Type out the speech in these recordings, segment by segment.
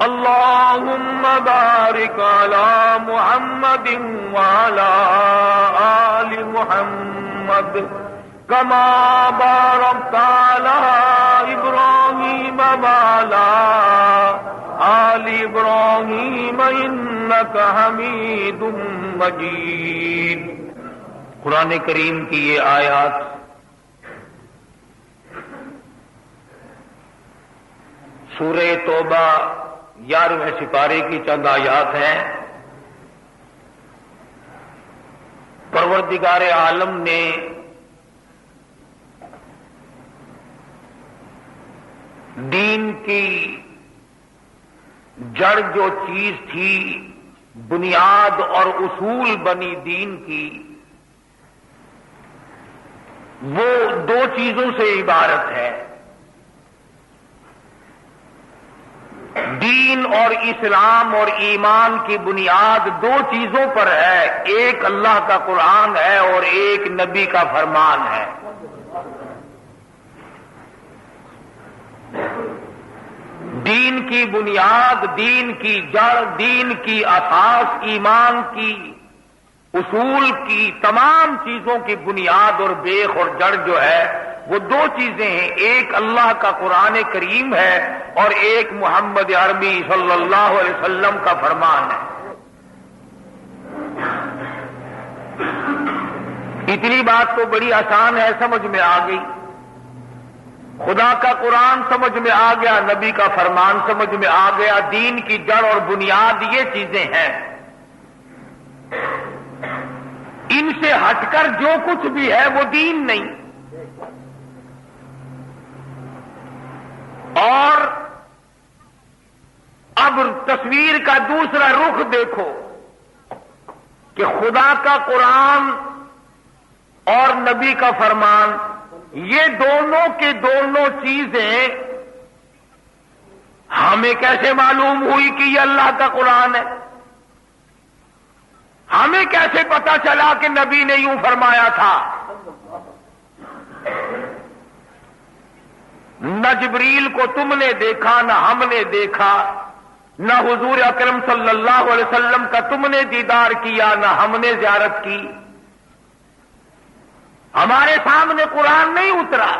اللهم بارك على محمد وعلى آل محمد كما باركت على إبراهيم وعلى آل إبراهيم إنك حميد مجيد۔ قرآن کریم کی یہ آیات سورہ توبہ 11ویں سپارے کی چند آیات ہیں۔ پروردگار عالم نے دین کی جڑ جو چیز تھی، بنیاد اور اصول بنی دین کی، وہ دو چیزوں سے عبارت ہے۔ دین اور اسلام اور ایمان کی بنیاد دو چیزوں پر ہے، ایک اللہ کا قرآن ہے اور ایک نبی کا فرمان ہے۔ دین کی بنیاد، دین کی جڑ، دین کی اساس، ایمان کی اصول کی تمام چیزوں کی بنیاد اور بیخ اور جڑ جو ہے وہ دو چیزیں ہیں، ایک اللہ کا قرآن کریم ہے اور ایک محمد عربی صلی اللہ علیہ وسلم کا فرمان ہے۔ اتنی بات تو بڑی آسان ہے، سمجھ میں آ گئی۔ خدا کا قرآن سمجھ میں آ گیا، نبی کا فرمان سمجھ میں آ گیا، دین کی جڑ اور بنیاد یہ چیزیں ہیں۔ ان سے ہٹ کر جو کچھ بھی ہے وہ دین نہیں۔ اور اب تصویر کا دوسرا رخ دیکھو کہ خدا کا قرآن اور نبی کا فرمان، یہ دونوں کے دونوں چیزیں ہمیں کیسے معلوم ہوئی کہ یہ اللہ کا قرآن ہے؟ ہمیں کیسے پتا چلا کہ نبی نے یوں فرمایا تھا؟ نہ جبریل کو تم نے دیکھا، نہ ہم نے دیکھا، نہ حضور اکرم صلی اللہ علیہ وسلم کا تم نے دیدار کیا، نہ ہم نے زیارت کی۔ ہمارے سامنے قرآن نہیں اترا،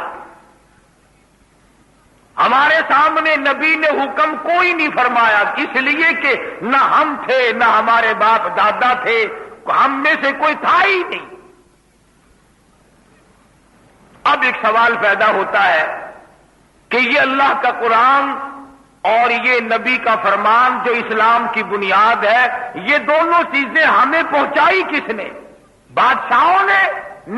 ہمارے سامنے نبی نے حکم کوئی نہیں فرمایا، اس لیے کہ نہ ہم تھے، نہ ہمارے باپ دادا تھے، ہم میں سے کوئی تھا ہی نہیں۔ اب ایک سوال پیدا ہوتا ہے کہ یہ اللہ کا قرآن اور یہ نبی کا فرمان جو اسلام کی بنیاد ہے، یہ دونوں چیزیں ہمیں پہنچائی کس نے؟ بادشاہوں نے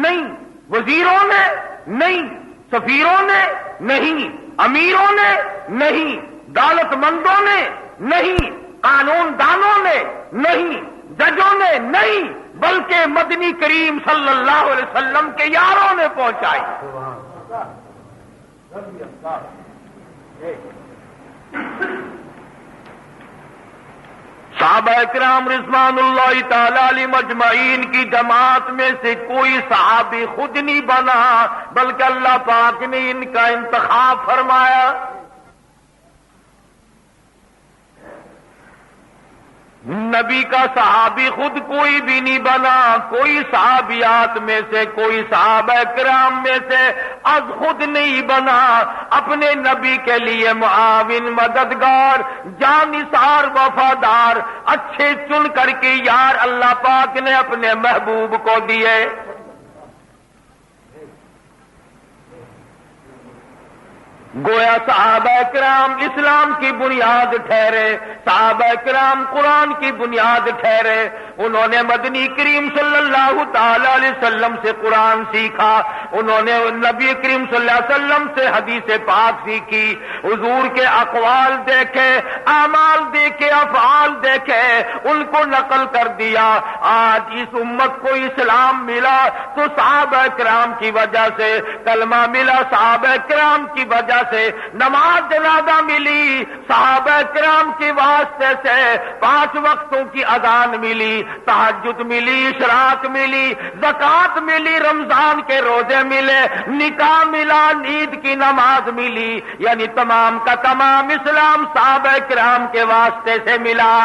نہیں، وزیروں نے نہیں، سفیروں نے نہیں، امیروں نے نہیں، دولت مندوں نے نہیں، قانون دانوں نے نہیں، ججوں نے نہیں، بلکہ مدنی کریم صلی اللہ علیہ وسلم کے یاروں نے پہنچائی۔ صحابہ کرام رضوان اللہ تعالی علیہم اجمعین کی جماعت میں سے کوئی صحابی خود نہیں بنا، بلکہ اللہ پاک نے ان کا انتخاب فرمایا۔ نبی کا صحابی خود کوئی بھی نہیں بنا، کوئی صحابیات میں سے، کوئی صحابہ کرام میں سے از خود نہیں بنا، اپنے نبی کے لیے معاون، مددگار، جانثار، وفادار، اچھے چن کر کے یار اللہ پاک نے اپنے محبوب کو دیے۔ گویا صحابہ کرام اسلام کی بنیاد ٹھہرے، صحابہ کرام قرآن کی بنیاد ٹھہرے، انہوں نے مدنی کریم صلی اللہ تعالی علیہ وسلم سے قرآن سیکھا، انہوں نے نبی کریم صلی اللہ علیہ وسلم سے حدیث پاک سیکھی، حضور کے اقوال دیکھے، اعمال دیکھے، افعال دیکھے، ان کو نقل کر دیا۔ آج اس امت کو اسلام ملا تو صحابہ کرام کی وجہ سے، کلمہ ملا صحابہ کرام کی وجہ سے نماز جنازہ ملی، صحابہ کرام کے واسطے سے 5 وقتوں کی اذان ملی، تہجد ملی، اشراق ملی، زکات ملی، رمضان کے روزے ملے، نکاح ملا، عید کی نماز ملی، یعنی تمام کا تمام اسلام صحابہ کرام کے واسطے سے ملا۔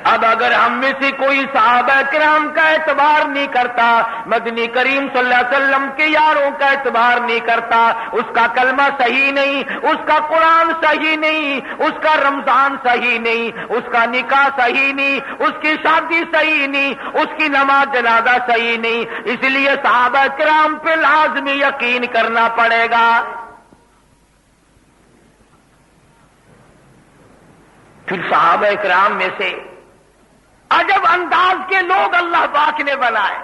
اب اگر ہم میں سے کوئی صحابہ کرام کا اعتبار نہیں کرتا، مدنی کریم صلی اللہ علیہ وسلم کے یاروں کا اعتبار نہیں کرتا، اس کا کلمہ صحیح نہیں، اس کا قرآن صحیح نہیں، اس کا رمضان صحیح نہیں، اس کا نکاح صحیح نہیں، اس کی شادی صحیح نہیں، اس کی نماز جنازہ صحیح نہیں، اس لیے صحابہ کرام پہ لازمی یقین کرنا پڑے گا۔ پھر صحابہ کرام میں سے عجب انداز کے لوگ اللہ پاک نے بنائے،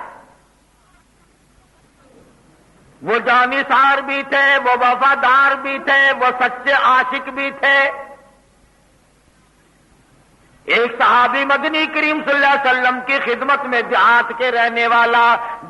وہ جانثار بھی تھے، وہ وفادار بھی تھے، وہ سچے عاشق بھی تھے۔ ایک صحابی مدنی کریم صلی اللہ علیہ وسلم کی خدمت میں دیہات کے رہنے والا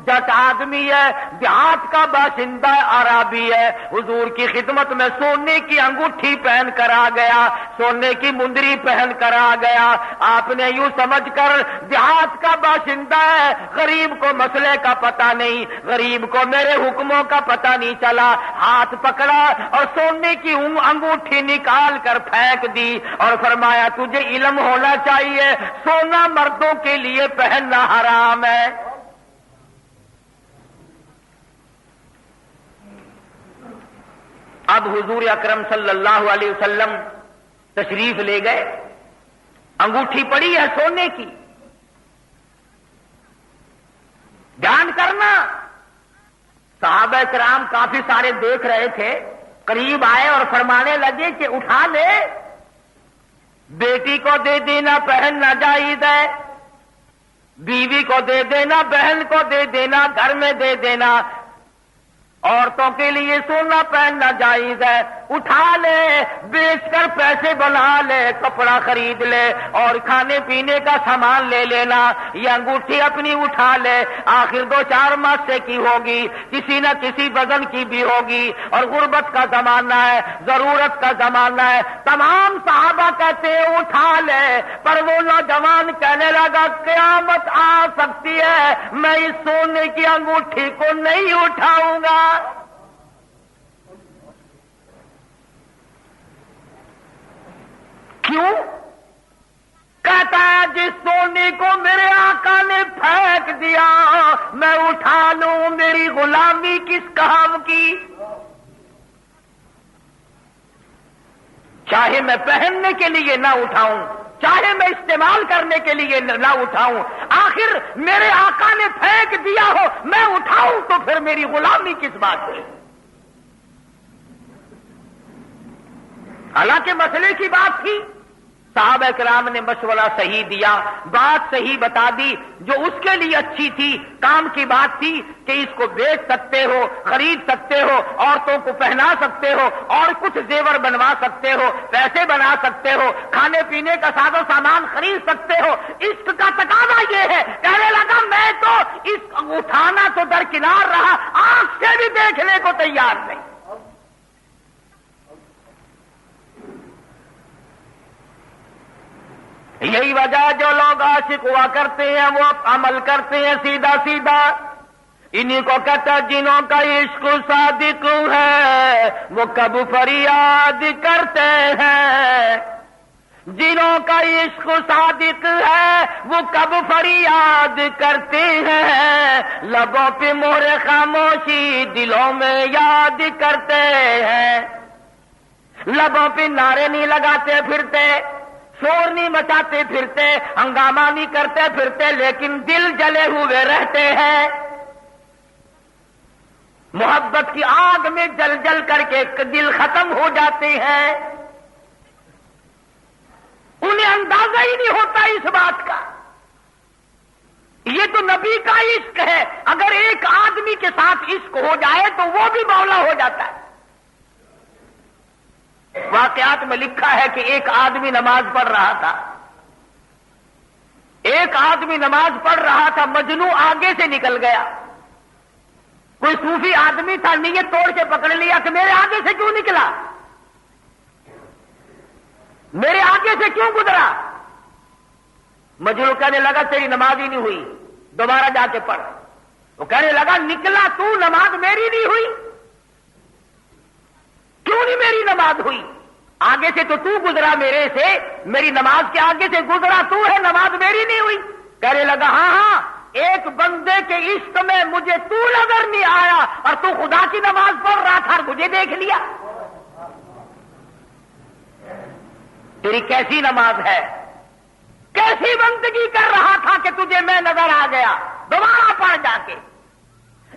جٹ آدمی ہے، دیہات کا باشندہ عربی ہے، حضور کی خدمت میں سونے کی انگوٹھی پہن کر آ گیا، سونے کی مندری پہن کر آ گیا۔ آپ نے یوں سمجھ کر دیہات کا باشندہ ہے، غریب کو مسئلے کا پتہ نہیں، غریب کو میرے حکموں کا پتہ نہیں چلا، ہاتھ پکڑا اور سونے کی انگوٹھی نکال کر پھینک دی اور فرمایا تجھے علم ہونا چاہیے، سونا مردوں کے لیے پہننا حرام ہے۔ اب حضور اکرم صلی اللہ علیہ وسلم تشریف لے گئے، انگوٹھی پڑی ہے سونے کی، دھیان کرنا، صحابہ کرام کافی سارے دیکھ رہے تھے، قریب آئے اور فرمانے لگے کہ اٹھا لے، بیٹی کو دے دینا پہننا جائز ہے، بیوی کو دے دینا، بہن کو دے دینا، گھر میں دے دینا، عورتوں کے لیے سونا پہننا جائز ہے، اٹھا لے، بیچ کر پیسے بنا لے، کپڑا خرید لے اور کھانے پینے کا سامان لے لینا، یہ انگوٹھی اپنی اٹھا لے، آخر 2-4 ماسے کی ہوگی، کسی نہ کسی وزن کی بھی ہوگی، اور غربت کا زمانہ ہے، ضرورت کا زمانہ ہے۔ تمام صحابہ کہتے ہیں اٹھا لے، پر وہ نوجوان کہنے لگا قیامت آ سکتی ہے، میں اس سونے کی انگوٹھی کو نہیں اٹھاؤں گا۔ کیوں؟ کہتا ہے جس سونے کو میرے آقا نے پھینک دیا میں اٹھا لوں، میری غلامی کس کام کی؟ چاہے میں پہننے کے لیے نہ اٹھاؤں، چاہے میں استعمال کرنے کے لیے نہ اٹھاؤں، آخر میرے آقا نے پھینک دیا ہو میں اٹھاؤں تو پھر میری غلامی کس بات کی؟ حالانکہ مسئلے کی بات تھی، صحابہ کرام نے مشورہ صحیح دیا، بات صحیح بتا دی، جو اس کے لیے اچھی تھی، کام کی بات تھی کہ اس کو بیچ سکتے ہو، خرید سکتے ہو، عورتوں کو پہنا سکتے ہو، اور کچھ زیور بنوا سکتے ہو، پیسے بنا سکتے ہو، کھانے پینے کا ساز و سامان خرید سکتے ہو۔ عشق کا تقاضا یہ ہے، کہنے لگا میں تو اس اٹھانا تو درکنار رہا، آنکھ سے بھی دیکھنے کو تیار نہیں۔ یہی وجہ جو لوگ عاشق ہوا کرتے ہیں وہ عمل کرتے ہیں سیدھا سیدھا، انہی کو کہتا جنہوں کا عشق صادق ہے وہ کب فریاد کرتے ہیں، جنہوں کا عشق صادق ہے وہ کب فریاد کرتے ہیں، لبوں پہ مہر خاموشی دلوں میں یاد کرتے ہیں، لبوں پہ نعرے نہیں لگاتے پھرتے، شور نہیں مچاتے پھرتے، ہنگامہ نہیں کرتے پھرتے، لیکن دل جلے ہوئے رہتے ہیں، محبت کی آگ میں جل جل کر کے دل ختم ہو جاتے ہیں، انہیں اندازہ ہی نہیں ہوتا اس بات کا۔ یہ تو نبی کا عشق ہے، اگر ایک آدمی کے ساتھ عشق ہو جائے تو وہ بھی مولا ہو جاتا ہے۔ واقعات میں لکھا ہے کہ ایک آدمی نماز پڑھ رہا تھا، ایک آدمی نماز پڑھ رہا تھا، مجنوں آگے سے نکل گیا، کوئی صوفی آدمی تھا, نیت توڑ کے پکڑ لیا کہ میرے آگے سے کیوں نکلا, میرے آگے سے کیوں گزرا. مجنون کہنے لگا تیری نماز ہی نہیں ہوئی, دوبارہ جا کے پڑھ. وہ کہنے لگا نکلا تو, نماز میری نہیں ہوئی. کیوں نہیں میری نماز ہوئی؟ آگے سے تو گزرا میرے سے, میری نماز کے آگے سے گزرا تو ہے, نماز میری نہیں ہوئی. کہنے لگا ہاں, ایک بندے کے عشق میں مجھے تو نظر نہیں آیا اور تو خدا کی نماز پڑھ رہا تھا اور مجھے دیکھ لیا. تیری کیسی نماز ہے, کیسی بندگی کر رہا تھا کہ تجھے میں نظر آ گیا. دوبارہ پڑھ جا کے.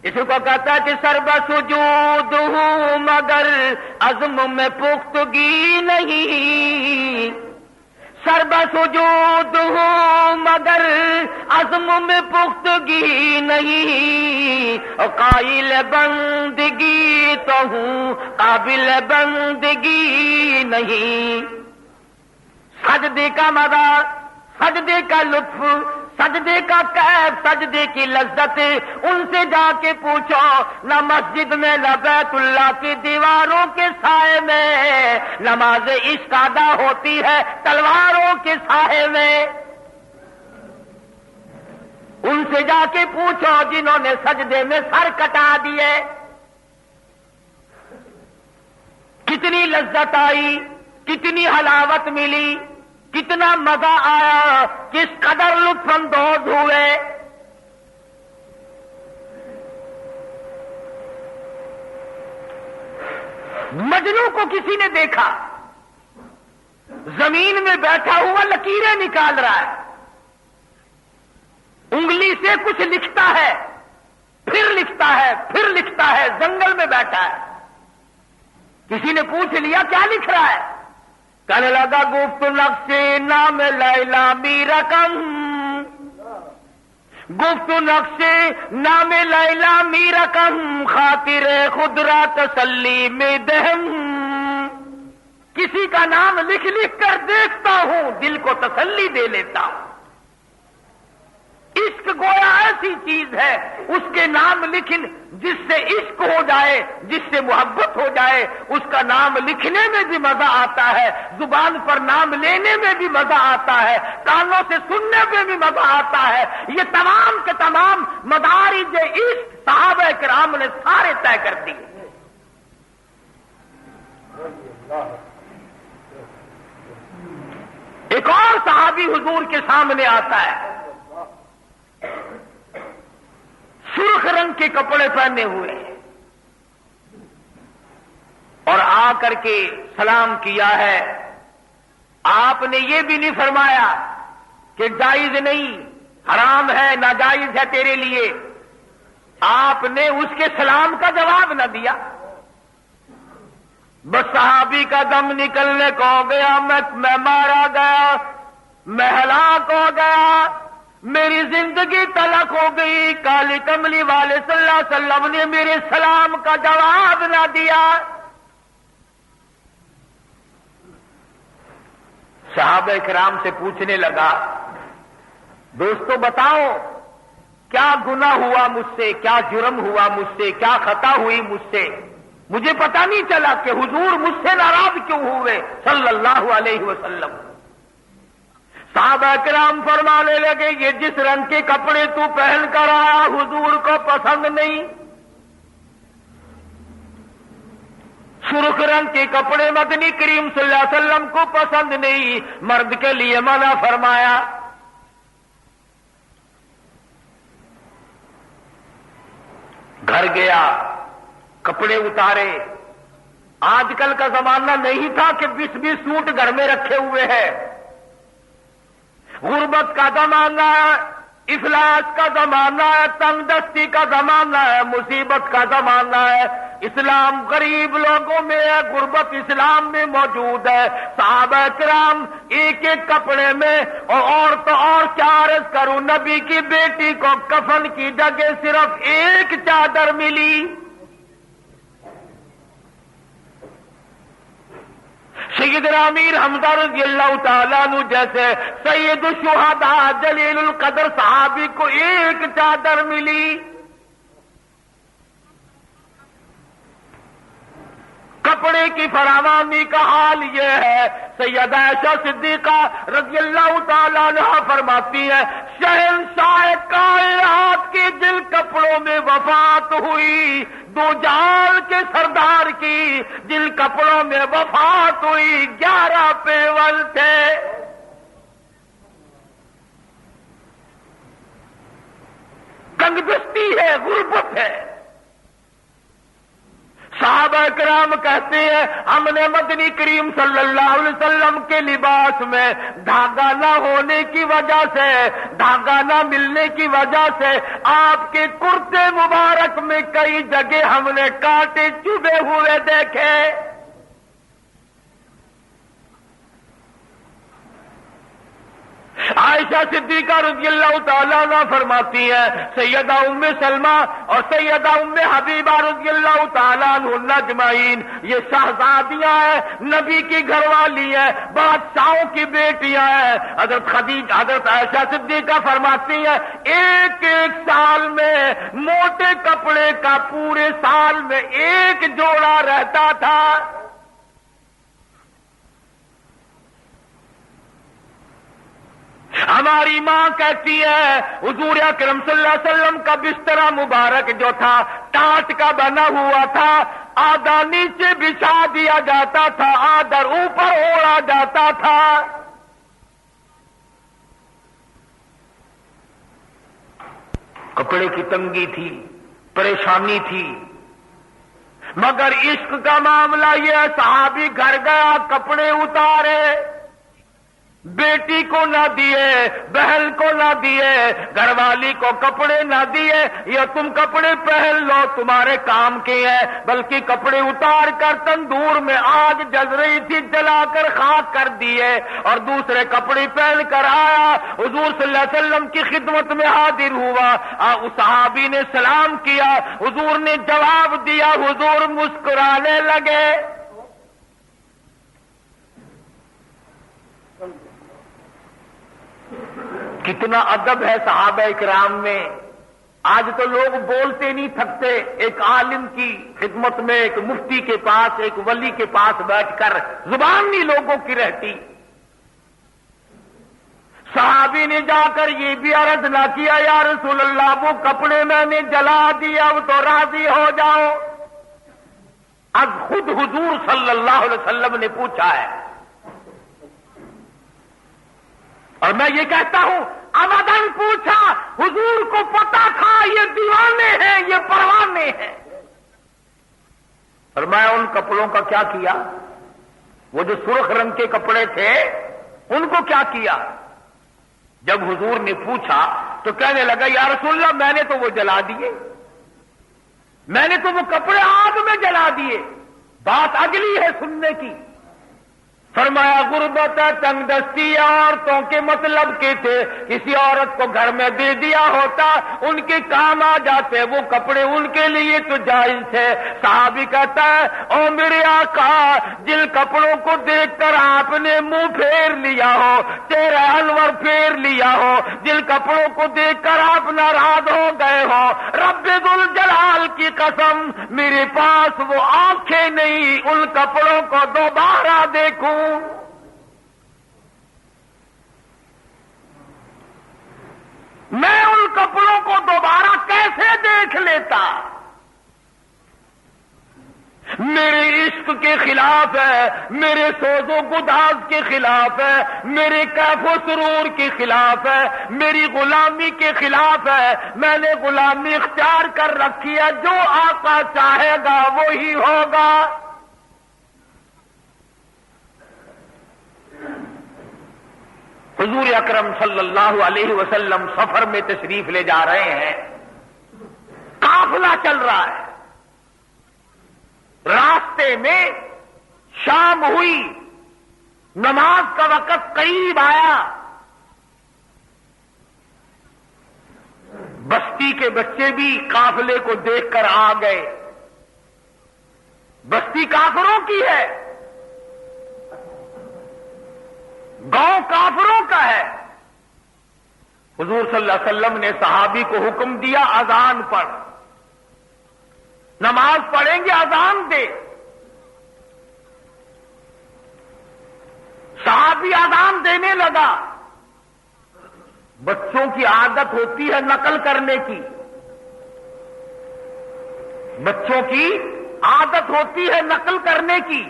اس کو کہتا ہے کہ سرب سجود ہوں مگر عزم میں پختگی نہیں, سرب سجود ہوں مگر عزم میں پختگی نہیں, قائل بندگی تو ہوں قابل بندگی نہیں. سجدے کا مزہ, سجدے کا لطف, سجدے کا کیف, سجدے کی لذت ان سے جا کے پوچھو. نہ مسجد میں نہ بیت اللہ کی دیواروں کے سائے میں نماز عشق ادا ہوتی ہے, تلواروں کے سائے میں. ان سے جا کے پوچھو جنہوں نے سجدے میں سر کٹا دیے, کتنی لذت آئی, کتنی حلاوت ملی, کتنا مزہ آیا, کس قدر لطف اندوز ہوئے. مجنوں کو کسی نے دیکھا زمین میں بیٹھا ہوا لکیریں نکال رہا ہے, انگلی سے کچھ لکھتا ہے, پھر لکھتا ہے, پھر لکھتا ہے, جنگل میں بیٹھا ہے. کسی نے پوچھ لیا کیا لکھ رہا ہے؟ کہنے لگا گفت نقش نام لیلا میرا کم, گفت نقش نام لیلا میرا کم, خاطر خود را تسلی میں دہم. کسی کا نام لکھ لکھ کر دیکھتا ہوں, دل کو تسلی دے لیتا ہوں. عشق گویا ایسی چیز ہے, اس کے نام لکھن, جس سے عشق ہو جائے, جس سے محبت ہو جائے, اس کا نام لکھنے میں بھی مزہ آتا ہے, زبان پر نام لینے میں بھی مزہ آتا ہے, کانوں سے سننے میں بھی مزہ آتا ہے. یہ تمام کے تمام مدارج عشق صحابہ کرام نے سارے طے کر دیے. ایک اور صحابی حضور کے سامنے آتا ہے, سرخ رنگ کے کپڑے پہنے ہوئے, اور آ کر کے سلام کیا ہے. آپ نے یہ بھی نہیں فرمایا کہ جائز نہیں, حرام ہے, ناجائز ہے تیرے لیے. آپ نے اس کے سلام کا جواب نہ دیا. بس صحابی کا دم نکلنے کو ہو گیا, میں مارا گیا, میں ہلاک ہو گیا, میری زندگی تلخ ہو گئی. کالی کملی والے صلی اللہ علیہ وسلم نے میرے سلام کا جواب نہ دیا. صحابہ کرام سے پوچھنے لگا, دوستو بتاؤ کیا گناہ ہوا مجھ سے, کیا جرم ہوا مجھ سے, کیا خطا ہوئی مجھ سے, مجھے پتہ نہیں چلا کہ حضور مجھ سے ناراض کیوں ہوئے صلی اللہ علیہ وسلم. صحابہ کرام فرمانے لگے, یہ جس رنگ کے کپڑے تو پہن کر آیا حضور کو پسند نہیں. سرخ رنگ کے کپڑے مدنی کریم صلی اللہ علیہ وسلم کو پسند نہیں, مرد کے لیے منع فرمایا. گھر گیا, کپڑے اتارے. آج کل کا زمانہ نہیں تھا کہ 20-20 سوٹ گھر میں رکھے ہوئے ہیں. غربت کا زمانہ ہے, افلاس کا زمانہ ہے, تنگ دستی کا زمانہ ہے, مصیبت کا زمانہ ہے. اسلام غریب لوگوں میں ہے, غربت اسلام میں موجود ہے. صحابہ کرام ایک ایک کپڑے میں, اور تو اور کیا عرض کروں, نبی کی بیٹی کو کفن کی جگہ صرف ایک چادر ملی. سیدنا امیر حمزہ رضی اللہ تعالیٰ عنہ جیسے سید الشہداء جلیل القدر صحابی کو ایک چادر ملی. کپڑے کی فراوانی کا حال یہ ہے، سیدہ عائشہ صدیقہ رضی اللہ تعالیٰ عنہا فرماتی ہے شہنشاہ کائنات کے جن کپڑوں میں وفات ہوئی، دو جہان کے سردار کی جن کپڑوں میں وفات ہوئی 11 پیول تھے۔ تنگدستی ہے، غربت ہے۔ صحابہ کرام کہتے ہیں ہم نے مدنی کریم صلی اللہ علیہ وسلم کے لباس میں دھاگا نہ ہونے کی وجہ سے، دھاگا نہ ملنے کی وجہ سے آپ کے کرتے مبارک میں کئی جگہ ہم نے کانٹے چبھے ہوئے دیکھے۔ عائشہ صدیقہ رضی اللہ تعالیٰ عنہ فرماتی ہیں سیدہ ام سلمہ اور سیدہ ام حبیبہ رضی اللہ تعالیٰ عنہن اجمعین یہ شہزادیاں ہیں، نبی کی گھر والی ہیں، بادشاہوں کی بیٹیاں ہیں۔ حضرت عائشہ صدیقہ فرماتی ہیں ایک سال میں موٹے کپڑے کا پورے سال میں ایک جوڑا رہتا تھا۔ ہماری ماں کہتی ہے حضور اکرم صلی اللہ علیہ وسلم کا بستر مبارک جو تھا ٹاٹ کا بنا ہوا تھا، آدھا نیچے بچھا دیا جاتا تھا، آدھا اوپر اوڑا جاتا تھا۔ کپڑے کی تنگی تھی، پریشانی تھی، مگر عشق کا معاملہ یہ صحابی گھر گیا کپڑے اتارے، بیٹی کو نہ دیے، بہن کو نہ دیے، گھر والی کو کپڑے نہ دیے، یا تم کپڑے پہن لو تمہارے کام کے ہیں، بلکہ کپڑے اتار کر تندور میں آگ جل رہی تھی جلا کر خاک کر دیے اور دوسرے کپڑے پہن کر آیا، حضور صلی اللہ علیہ وسلم کی خدمت میں حاضر ہوا۔ اس صحابی نے سلام کیا، حضور نے جواب دیا، حضور مسکرانے لگے۔ کتنا ادب ہے صحابہ کرام میں۔ آج تو لوگ بولتے نہیں تھکتے، ایک عالم کی خدمت میں، ایک مفتی کے پاس، ایک ولی کے پاس بیٹھ کر زبان نہیں لوگوں کی رہتی۔ صحابی نے جا کر یہ بھی عرض نہ کیا یا رسول اللہ وہ کپڑے میں نے جلا دیا، اب تو راضی ہو جاؤ۔ اب خود حضور صلی اللہ علیہ وسلم نے پوچھا ہے، اور میں یہ کہتا ہوں ابداً پوچھا، حضور کو پتا تھا یہ دیوانے ہیں، یہ پروانے ہیں۔ اور میں ان کپڑوں کا کیا کیا؟ وہ جو سرخ رنگ کے کپڑے تھے ان کو کیا کیا؟ جب حضور نے پوچھا تو کہنے لگا یا رسول اللہ میں نے تو وہ جلا دیے، میں نے تو وہ کپڑے آگ میں جلا دیے۔ بات اگلی ہے سننے کی۔ فرمایا غربت تنگ دستی عورتوں کے مطلب کے تھے، کسی عورت کو گھر میں دے دیا ہوتا ان کے کام آ جاتے، وہ کپڑے ان کے لیے تو جائز تھے۔ صحابی کہتا ہے او میرے آقا جن کپڑوں کو دیکھ کر آپ نے منہ پھیر لیا ہو، چہرہ انور پھیر لیا ہو، جن کپڑوں کو دیکھ کر آپ ناراض ہو گئے ہو، رب ذوالجلال کی قسم میرے پاس وہ آنکھیں نہیں ان کپڑوں کو دوبارہ دیکھوں۔ میں ان کپڑوں کو دوبارہ کیسے دیکھ لیتا؟ میرے عشق کے خلاف ہے، میرے سوز و گداز کے خلاف ہے، میرے کیف و سرور کے خلاف ہے، میری غلامی کے خلاف ہے۔ میں نے غلامی اختیار کر رکھی ہے، جو آقا چاہے گا وہی ہوگا۔ حضور اکرم صلی اللہ علیہ وسلم سفر میں تشریف لے جا رہے ہیں، قافلہ چل رہا ہے، راستے میں شام ہوئی، نماز کا وقت قریب آیا، بستی کے بچے بھی قافلے کو دیکھ کر آ گئے۔ بستی کافروں کی ہے، گاؤں کافروں کا ہے۔ حضور صلی اللہ علیہ وسلم نے صحابی کو حکم دیا اذان پڑھ، نماز پڑھیں گے اذان دے۔ اذان دینے لگا۔ بچوں کی عادت ہوتی ہے نقل کرنے کی، بچوں کی عادت ہوتی ہے نقل کرنے کی۔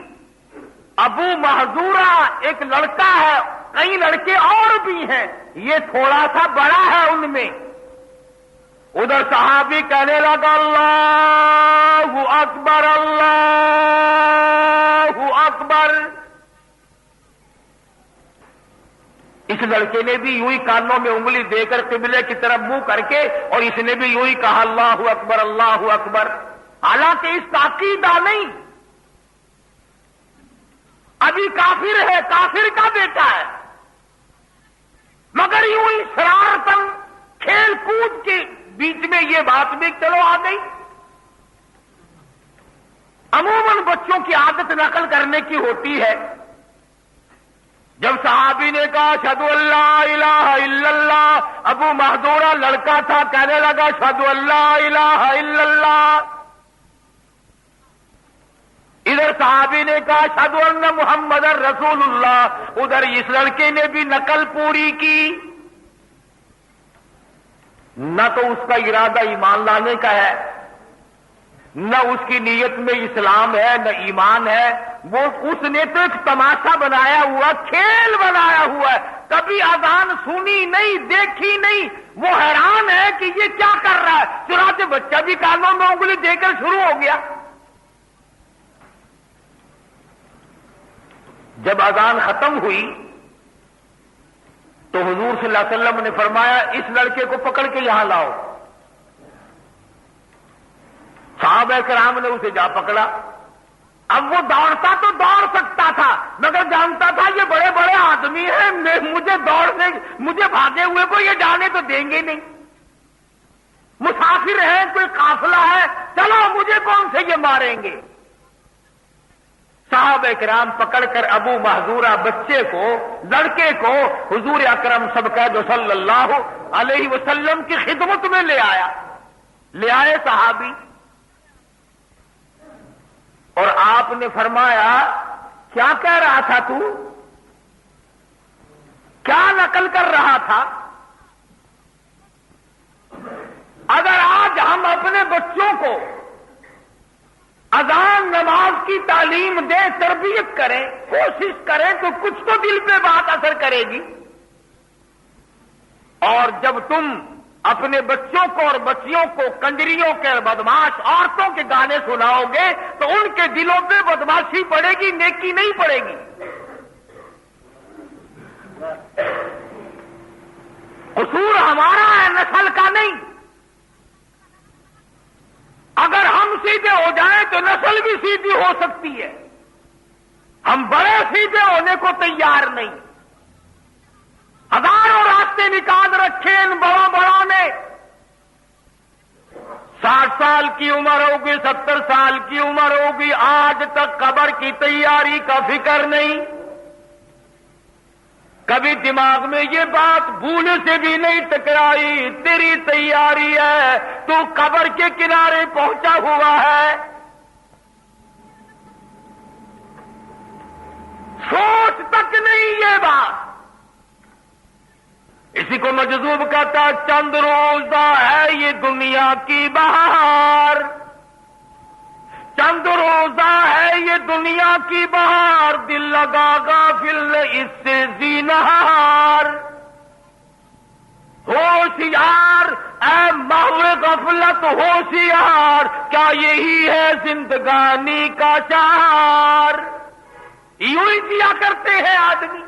ابو محذورہ ایک لڑکا ہے، کئی لڑکے اور بھی ہیں، یہ تھوڑا سا بڑا ہے ان میں۔ ادھر صحابی کہنے لگا اللہ اکبر اللہ اکبر۔ اس لڑکے نے بھی یوں ہی کانوں میں انگلی دے کر قبلے کی طرف منہ کر کے، اور اس نے بھی یوں ہی کہا اللہ اکبر اللہ اکبر۔ حالانکہ اس کا عقیدہ نہیں، ابھی کافر ہے، کافر کا بیٹا ہے، مگر یوں ہی شرارتن کھیل کود کے بیچ میں یہ بات بھی چلو آ گئی۔ عموماً بچوں کی عادت نقل کرنے کی ہوتی ہے۔ جب صحابی نے کہا اشہدو اللہ الہ الا اللہ، ابو محذورہ لڑکا تھا، کہنے لگا اشہدو اللہ الہ الا اللہ۔ ادھر صحابی نے کہا اشہدو ان محمد رسول اللہ، ادھر اس لڑکے نے بھی نقل پوری کی۔ نہ تو اس کا ارادہ ایمان لانے کا ہے، نہ اس کی نیت میں اسلام ہے، نہ ایمان ہے، وہ اس نے تو ایک تماشا بنایا ہوا، کھیل بنایا ہوا ہے، کبھی اذان سنی نہیں، دیکھی نہیں، وہ حیران ہے کہ یہ کیا کر رہا ہے۔ چنانچہ بچہ بھی کانوں میں انگلی دے کر شروع ہو گیا۔ جب اذان ختم ہوئی تو حضور صلی اللہ علیہ وسلم نے فرمایا اس لڑکے کو پکڑ کے یہاں لاؤ۔ صحابہ کرام نے اسے جا پکڑا۔ اب وہ دوڑتا تو دوڑ سکتا تھا، مگر جانتا تھا یہ بڑے بڑے آدمی ہیں، مجھے بھاگے ہوئے کو یہ جانے تو دیں گے نہیں، مسافر ہیں، کوئی قافلہ ہے، چلو مجھے کون سے یہ ماریں گے۔ صحابہ کرام پکڑ کر ابو محذورہ بچے کو، لڑکے کو حضور اکرم صلی اللہ علیہ وسلم کی خدمت میں لے آئے صحابی، اور آپ نے فرمایا کیا کہہ رہا تھا تو؟ کیا نقل کر رہا تھا؟ اگر آج ہم اپنے بچوں کو اذان نماز کی تعلیم دیں، تربیت کریں، کوشش کریں تو کچھ تو دل پہ بات اثر کرے گی۔ اور جب تم اپنے بچوں کو اور بچیوں کو کنجریوں کے بدماش عورتوں کے گانے سناؤ گے تو ان کے دلوں پہ بدماشی پڑے گی، نیکی نہیں پڑے گی۔ قصور ہمارا ہے، نسل کا نہیں۔ اگر ہم سیدھے ہو جائیں تو نسل بھی سیدھی ہو سکتی ہے۔ ہم بڑے سیدھے ہونے کو تیار نہیں۔ ہزاروں راستے نکال رکھے ان بڑوں نے۔ 60 سال کی عمر ہوگی، 70 سال کی عمر ہوگی، آج تک قبر کی تیاری کا فکر نہیں۔ کبھی دماغ میں یہ بات بھول سے بھی نہیں ٹکرائی، تیری تیاری ہے، تو قبر کے کنارے پہنچا ہوا ہے۔ سوچ تک نہیں یہ بات۔ اسی کو مجذوب کہتا چند روزہ ہے یہ دنیا کی بہار، چند روزہ ہے یہ دنیا کی بہار، دل لگا غافل اس سے زینہار۔ ہوشیار اے محو غفلت ہوشیار، کیا یہی ہے زندگانی کا شعار؟ یوں ہی کیا کرتے ہیں آدمی۔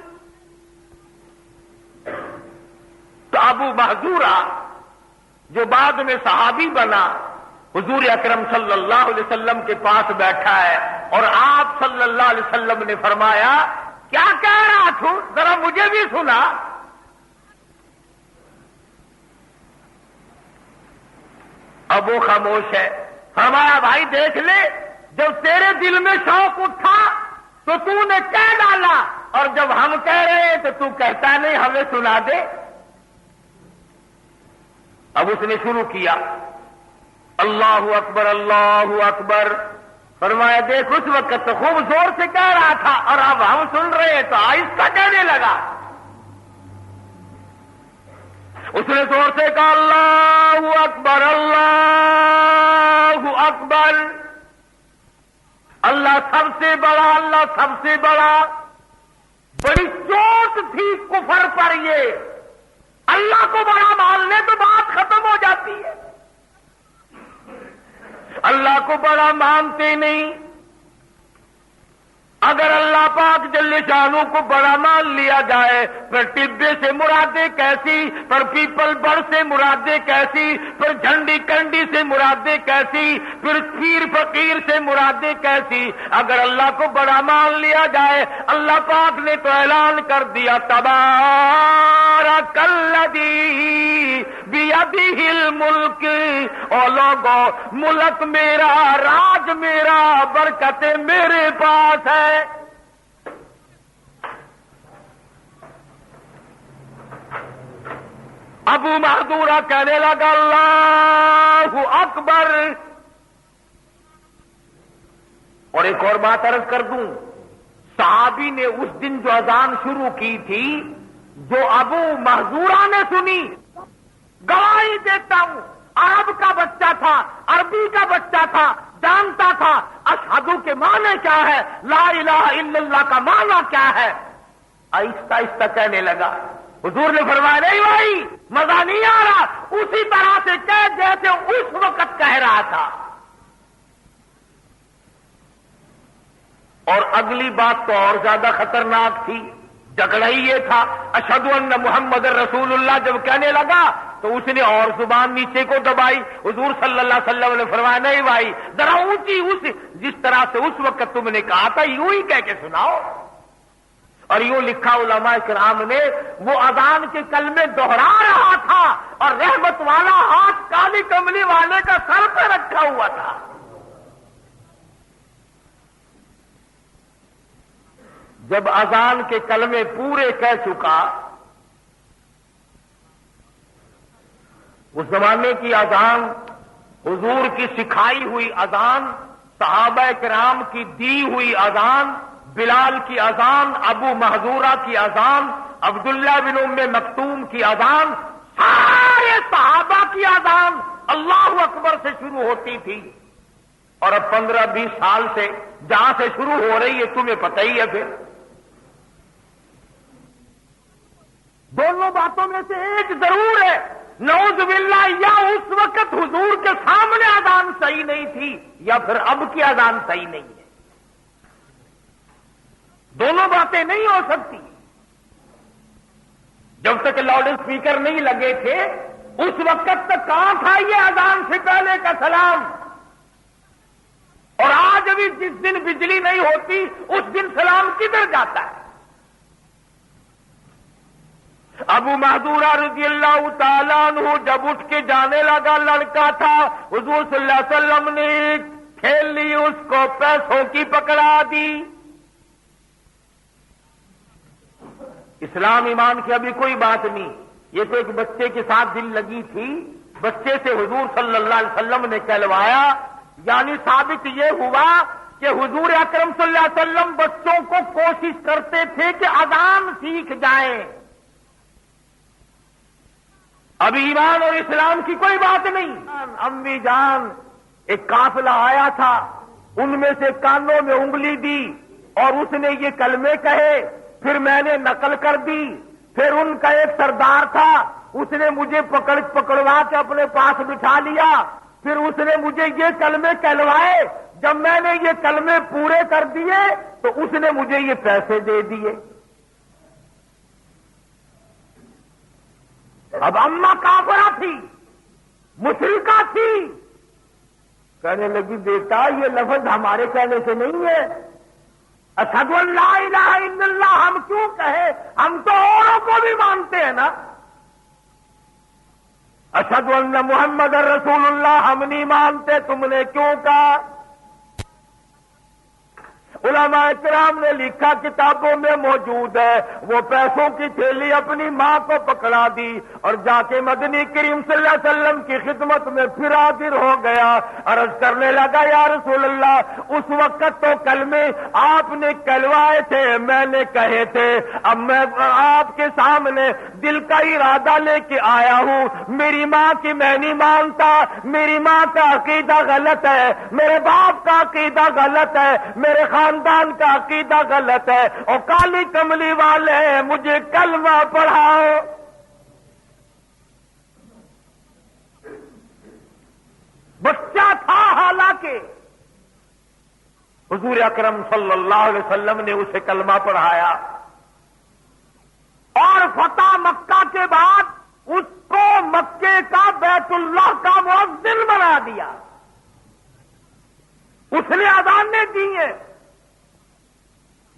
تو ابو محذورہ جو بعد میں صحابی بنا، حضور اکرم صلی اللہ علیہ وسلم کے پاس بیٹھا ہے، اور آپ صلی اللہ علیہ وسلم نے فرمایا کیا کہہ رہا تھا، ذرا مجھے بھی سنا۔ اب وہ خاموش ہے۔ فرمایا بھائی دیکھ لے، جب تیرے دل میں شوق اٹھا تو نے کہہ ڈالا، اور جب ہم کہہ رہے ہیں تو کہتا نہیں ہمیں سنا دے۔ اب اس نے شروع کیا اللہ اکبر اللہ اکبر، فرمایا دیکھ اس وقت تو خوب زور سے کہہ رہا تھا اور اب ہم سن رہے ہیں تو آہستہ کہنے لگا. اس نے زور سے کہا اللہ اکبر اللہ اکبر، اللہ سب سے بڑا، اللہ سب سے بڑا. بڑی چوٹ تھی کفر پر یہ. اللہ کو بڑا مان لے تو بات ختم ہو جاتی ہے. اللہ کو بڑا مانتے نہیں. اگر اللہ پاک جل شانہ کو بڑا مان لیا جائے پھر ٹبے سے مرادیں کیسی، پھر پیپل بڑ سے مرادیں کیسی، پھر جھنڈی کنڈی سے مرادیں کیسی، پھر پیر فقیر سے مرادیں کیسی. اگر اللہ کو بڑا مان لیا جائے، اللہ پاک نے تو اعلان کر دیا تبارک الذی بیدہ الملک. اور لوگوں، ملک میرا، راج میرا، برکتیں میرے پاس ہے. ابو محذورہ کہنے لگا اللہ اکبر. اور ایک اور بات عرض کر دوں، صحابی نے اس دن جو اذان شروع کی تھی جو ابو محذورہ نے سنی، گواہی دیتا ہوں عرب کا بچہ تھا، عربی کا بچہ تھا، جانتا تھا اشہدو کے معنی کیا ہے، لا الہ الا اللہ کا معنی کیا ہے. آہستہ آہستہ کہنے لگا. حضور نے فرمایا نہیں بھائی مزہ نہیں آ رہا، اسی طرح سے کہہ جیسے اس وقت کہہ رہا تھا. اور اگلی بات تو اور زیادہ خطرناک تھی. جھگڑا ہی یہ تھا اشہد ان محمد رسول اللہ جب کہنے لگا تو اس نے اور زبان نیچے کو دبائی. حضور صلی اللہ علیہ وسلم نے فرمایا نہیں بھائی ذرا اونچی، جس طرح سے اس وقت تم نے کہا تھا یوں ہی کہہ کے سناؤ. اور یوں لکھا علماء کرام نے، وہ اذان کے کلمے دوہرا رہا تھا اور رحمت والا ہاتھ کالی کملی والے کا سر پہ رکھا ہوا تھا. جب اذان کے کلمے پورے کہہ چکا، اس زمانے کی اذان، حضور کی سکھائی ہوئی اذان، صحابہ کرام کی دی ہوئی اذان، بلال کی اذان، ابو محذورہ کی اذان، عبداللہ بن ام مکتوم کی اذان، سارے صحابہ کی اذان اللہ اکبر سے شروع ہوتی تھی. اور اب 15-20 سال سے جہاں سے شروع ہو رہی ہے تمہیں پتہ ہی ہے. پھر دونوں باتوں میں سے ایک ضرور ہے، نعوذ باللہ، یا اس وقت حضور کے سامنے اذان صحیح نہیں تھی یا پھر اب کی اذان صحیح نہیں ہے. دونوں باتیں نہیں ہو سکتی. جب تک لاؤڈ اسپیکر نہیں لگے تھے اس وقت تک کہاں تھا یہ اذان سے پہلے کا سلام. اور آج ابھی جس دن بجلی نہیں ہوتی اس دن سلام کدھر جاتا ہے. ابو محذورہ رضی اللہ تعالیٰ عنہ جب اٹھ کے جانے لگا، لڑکا تھا، حضور صلی اللہ علیہ وسلم نے کھیل لی، اس کو پیسوں کی پکڑا دی. اسلام ایمان کی ابھی کوئی بات نہیں، یہ تو ایک بچے کے ساتھ دل لگی تھی. بچے سے حضور صلی اللہ علیہ وسلم نے کہلوایا، یعنی ثابت یہ ہوا کہ حضور اکرم صلی اللہ علیہ وسلم بچوں کو کوشش کرتے تھے کہ اذان سیکھ جائیں. ابھی ایمان اور اسلام کی کوئی بات نہیں. امی جان، ایک قافلہ آیا تھا، ان میں سے کانوں میں انگلی دی اور اس نے یہ کلمے کہے، پھر میں نے نقل کر دی. پھر ان کا ایک سردار تھا، اس نے مجھے پکڑوا کے اپنے پاس بٹھا لیا. پھر اس نے مجھے یہ کلمے کہلوائے. جب میں نے یہ کلمے پورے کر دیے تو اس نے مجھے یہ پیسے دے دیے. اب اماں کافرہ تھی، مشرکہ تھی، کہنے لگی بیٹا یہ لفظ ہمارے کہنے سے نہیں ہے. اشہد ان لا الہ الا اللہ ہم کیوں کہیں، ہم تو اوروں کو بھی مانتے ہیں نا. اشہد ان محمد رسول اللہ ہم نہیں مانتے، تم نے کیوں کہا؟ علماء کرام نے لکھا کتابوں میں موجود ہے، وہ پیسوں کی تھیلی اپنی ماں کو پکڑا دی اور جا کے مدنی کریم صلی اللہ علیہ وسلم کی خدمت میں پھر حاضر ہو گیا، عرض کرنے لگا یا رسول اللہ اس وقت تو کلمے آپ نے کہلوائے تھے، میں نے کہے تھے، اب میں آپ کے سامنے دل کا ارادہ لے کے آیا ہوں، میری ماں کی میں نہیں مانتا، میری ماں کا عقیدہ غلط ہے، میرے باپ کا عقیدہ غلط ہے، میرے خاندان کا عقیدہ غلط ہے، اور کالی کملی والے ہیں، مجھے کلمہ پڑھاؤ۔ بچہ تھا حالانکہ حضور اکرم صلی اللہ علیہ وسلم نے اسے کلمہ پڑھایا، اور فتح مکہ کے بعد اس کو مکے کا بیت اللہ کا مؤذن بنا دیا، اس نے اذانیں دی ہیں۔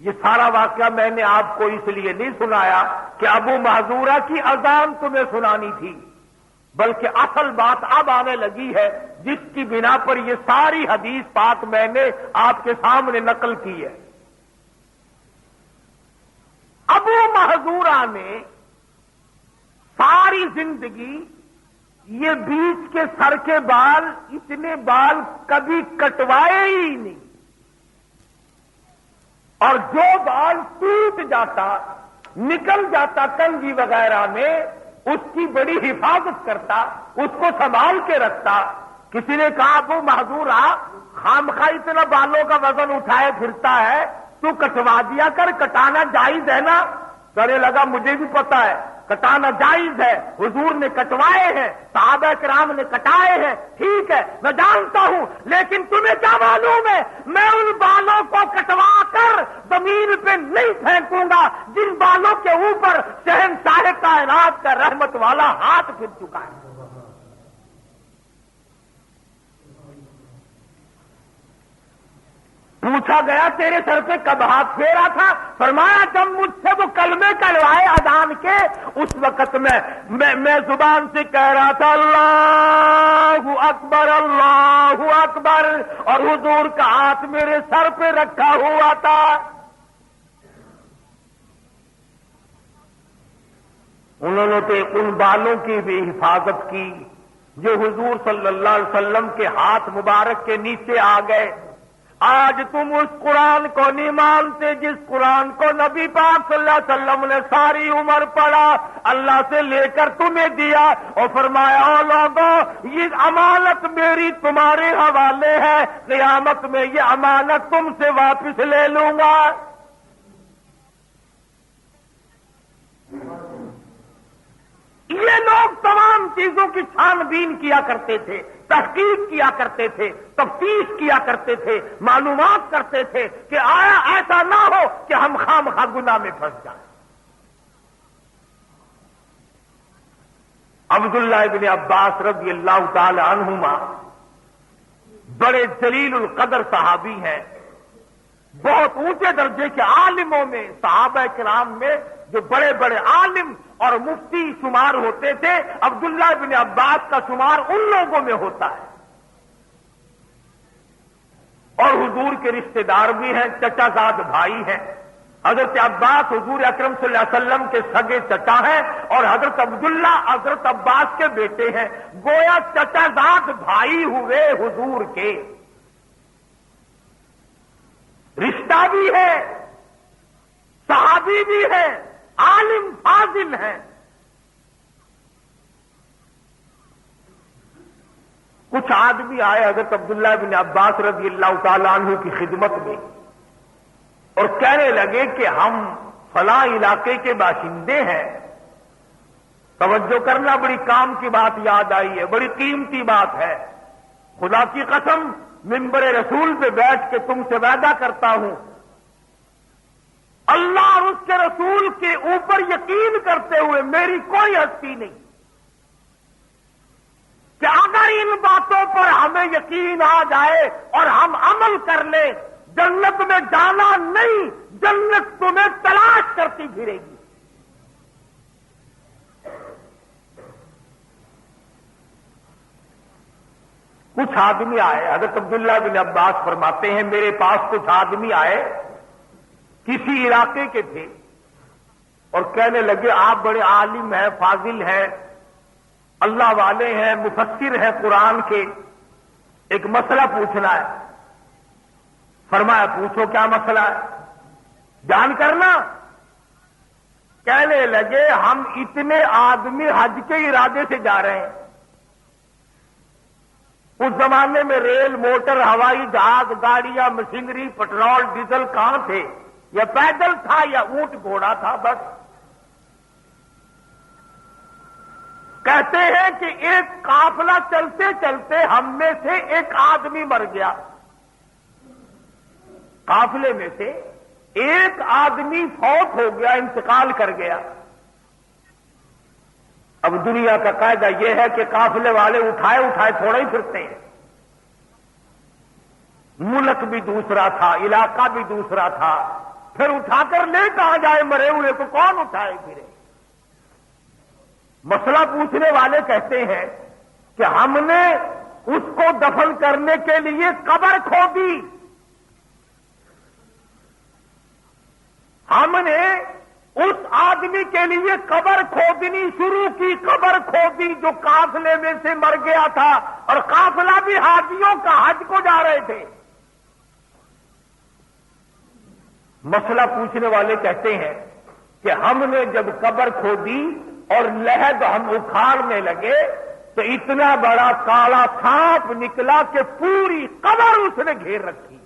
یہ سارا واقعہ میں نے آپ کو اس لیے نہیں سنایا کہ ابو محذورہ کی اذان تمہیں سنانی تھی، بلکہ اصل بات اب آنے لگی ہے جس کی بنا پر یہ ساری حدیث پاک میں نے آپ کے سامنے نقل کی ہے۔ ابو محذورہ نے ساری زندگی یہ بیچ کے سر کے بال، اتنے بال کبھی کٹوائے ہی نہیں، اور جو بال ٹوٹ جاتا نکل جاتا کنگھی وغیرہ میں اس کی بڑی حفاظت کرتا، اس کو سنبھال کے رکھتا۔ کسی نے کہا ابو محذورہ خامخواہ اتنا بالوں کا وزن اٹھائے پھرتا ہے، تو کٹوا دیا کر، کٹانا جائز ہے نا؟ کہنے لگا مجھے بھی پتا ہے کٹانا جائز ہے، حضور نے کٹوائے ہیں، صحابہ کرام نے کٹائے ہیں، ٹھیک ہے میں جانتا ہوں، لیکن تمہیں کیا معلوم ہے میں ان بالوں کو کٹوا کر زمین پہ نہیں پھینکوں گا جن بالوں کے اوپر شہنشاہ کائنات کا رحمت والا ہاتھ پھر چکا ہے۔ پوچھا گیا تیرے سر پہ کب ہاتھ پھیرا تھا؟ فرمایا جب مجھ سے وہ کلمے کہلوائے اذان کے، اس وقت میں زبان سے کہہ رہا تھا اللہ اکبر اللہ اکبر، اور حضور کا ہاتھ میرے سر پہ رکھا ہوا تھا۔ انہوں نے تو ان بالوں کی بھی حفاظت کی جو حضور صلی اللہ علیہ وسلم کے ہاتھ مبارک کے نیچے آ گئے۔ آج تم اس قرآن کو نہیں مانتے جس قرآن کو نبی پاک صلی اللہ علیہ وسلم نے ساری عمر پڑھا، اللہ سے لے کر تمہیں دیا، اور فرمایا او لوگوں یہ امانت میری تمہارے حوالے ہے، قیامت میں یہ امانت تم سے واپس لے لوں گا۔ یہ لوگ تمام چیزوں کی چھان بین کیا کرتے تھے، تحقیق کیا کرتے تھے، تفتیش کیا کرتے تھے، معلومات کرتے تھے کہ آیا ایسا نہ ہو کہ ہم خواہ گناہ میں پھنس جائیں۔ عبداللہ ابن عباس رضی اللہ تعالی عنہما بڑے جلیل القدر صحابی ہیں، بہت اونچے درجے کے عالموں میں، صحابہ کرام میں جو بڑے بڑے عالم اور مفتی شمار ہوتے تھے، عبداللہ ابن عباس کا شمار ان لوگوں میں ہوتا ہے، اور حضور کے رشتہ دار بھی ہیں، چچا زاد بھائی ہیں۔ حضرت عباس حضور اکرم صلی اللہ علیہ وسلم کے سگے چچا ہیں، اور حضرت عبداللہ حضرت عباس کے بیٹے ہیں، گویا چچا زاد بھائی ہوئے حضور کے، رشتہ بھی ہے، صحابی بھی ہے، عالم فاضل ہیں۔ کچھ آدمی آئے حضرت عبداللہ بن عباس رضی اللہ تعالیٰ عنہ کی خدمت میں اور کہنے لگے کہ ہم فلاں علاقے کے باشندے ہیں، توجہ کرنا، بڑی کام کی بات یاد آئی ہے، بڑی قیمتی بات ہے، خدا کی قسم منبر رسول پہ بیٹھ کے تم سے وعدہ کرتا ہوں، اللہ اور اس کے رسول کے اوپر یقین کرتے ہوئے میری کوئی ہستی نہیں کہ اگر ان باتوں پر ہمیں یقین آ جائے اور ہم عمل کر لیں، جنت میں جانا نہیں، جنت تمہیں تلاش کرتی پھرے گی۔ کچھ آدمی آئے، حضرت عبداللہ بن عباس فرماتے ہیں میرے پاس کچھ آدمی آئے کسی علاقے کے تھے اور کہنے لگے آپ بڑے عالم ہیں، فاضل ہیں، اللہ والے ہیں، مفسر ہیں قرآن کے، ایک مسئلہ پوچھنا ہے۔ فرمایا پوچھو کیا مسئلہ ہے، جان کرنا۔ کہنے لگے ہم اتنے آدمی حج کے ارادے سے جا رہے ہیں۔ اس زمانے میں ریل، موٹر، ہوائی جہاز، گاڑیاں، مشینری، پٹرول، ڈیزل کہاں تھے؟ یا پیدل تھا یا اونٹ گھوڑا تھا بس۔ کہتے ہیں کہ ایک قافلہ چلتے چلتے ہم میں سے ایک آدمی مر گیا، قافلے میں سے ایک آدمی فوت ہو گیا، انتقال کر گیا۔ اب دنیا کا قاعدہ یہ ہے کہ قافلے والے اٹھائے اٹھائے تھوڑا ہی پھرتے ہیں، ملک بھی دوسرا تھا، علاقہ بھی دوسرا تھا، پھر اٹھا کر لے کہاں جائے؟ مرے ہوئے کو کون اٹھائے پھرے؟ مسئلہ پوچھنے والے کہتے ہیں کہ ہم نے اس کو دفن کرنے کے لیے قبر کھودی، ہم نے اس آدمی کے لیے قبر کھودنی شروع کی، قبر کھودی جو قافلے میں سے مر گیا تھا، اور قافلہ بھی حاجیوں کا حج کو جا رہے تھے۔ مسئلہ پوچھنے والے کہتے ہیں کہ ہم نے جب قبر کھودی اور لحد ہم اکھاڑنے لگے تو اتنا بڑا کالا سانپ نکلا کہ پوری قبر اس نے گھیر رکھی،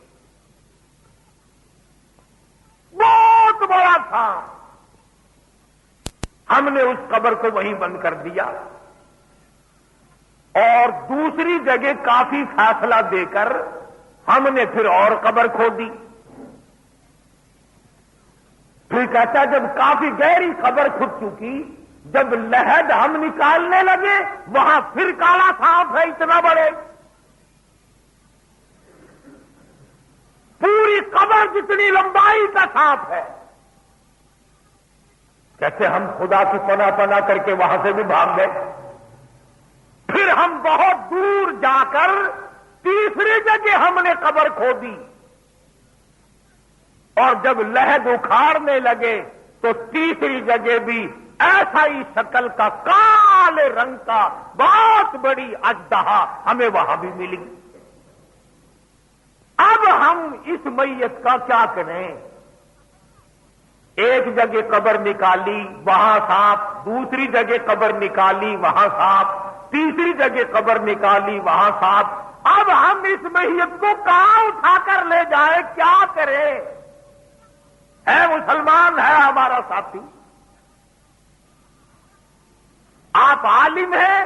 بہت بڑا سانپ۔ ہم نے اس قبر کو وہیں بند کر دیا اور دوسری جگہ کافی فاصلہ دے کر ہم نے پھر اور قبر کھودی۔ پھر کہتا جب کافی گہری قبر کھد چکی، جب لحد ہم نکالنے لگے وہاں پھر کالا سانپ ہے اتنا بڑے، پوری قبر جتنی لمبائی کا سانپ ہے۔ کہتے ہم خدا کی پناہ پناہ کر کے وہاں سے بھی بھاگ گئے۔ پھر ہم بہت دور جا کر تیسری جگہ ہم نے قبر کھودی، اور جب لحد اکھاڑنے لگے تو تیسری جگہ بھی ایسا ہی شکل کا کالے رنگ کا بہت بڑی اژدہا ہمیں وہاں بھی ملی۔ اب ہم اس میت کا کیا کریں؟ ایک جگہ قبر نکالی وہاں سانپ، دوسری جگہ قبر نکالی وہاں سانپ، تیسری جگہ قبر نکالی وہاں سانپ۔ اب ہم اس میت کو کہاں اٹھا کر لے جائیں؟ کیا کریں؟ ہے مسلمان، ہے ہمارا ساتھی، آپ عالم ہیں،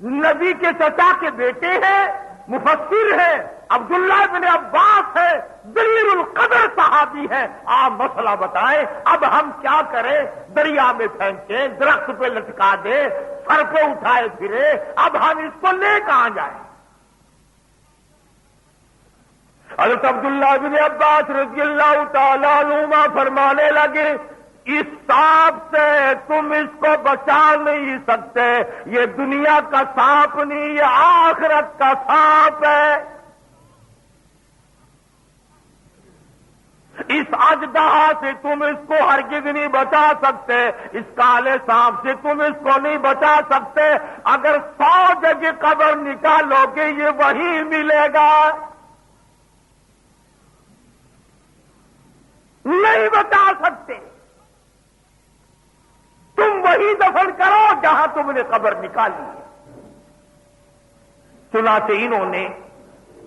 نبی کے چچا کے بیٹے ہیں، مفسر ہیں، عبداللہ بن عباس ہے، دلیل القدر صحابی ہے، آپ مسئلہ بتائیں۔ اب ہم کیا کریں؟ دریا میں پھینکیں، درخت پہ لٹکا دیں، سر پہ اٹھائے پھرے، اب ہم اس کو لے کہاں جائیں؟ حضرت عبداللہ بن عباس رضی اللہ تعالیٰ عنہما فرمانے لگے اس سانپ سے تم اس کو بچا نہیں سکتے، یہ دنیا کا سانپ نہیں، یہ آخرت کا سانپ ہے۔ اس اژدہا سے تم اس کو ہرگز نہیں بچا سکتے، اس کالے سانپ سے تم اس کو نہیں بچا سکتے، اگر 100 جگہ قبر نکالو گے یہ وہی ملے گا، نہیں بچا سکتے، تم وہی دفن کرو جہاں تم نے قبر نکالی ہے۔ چنانچہ انہوں نے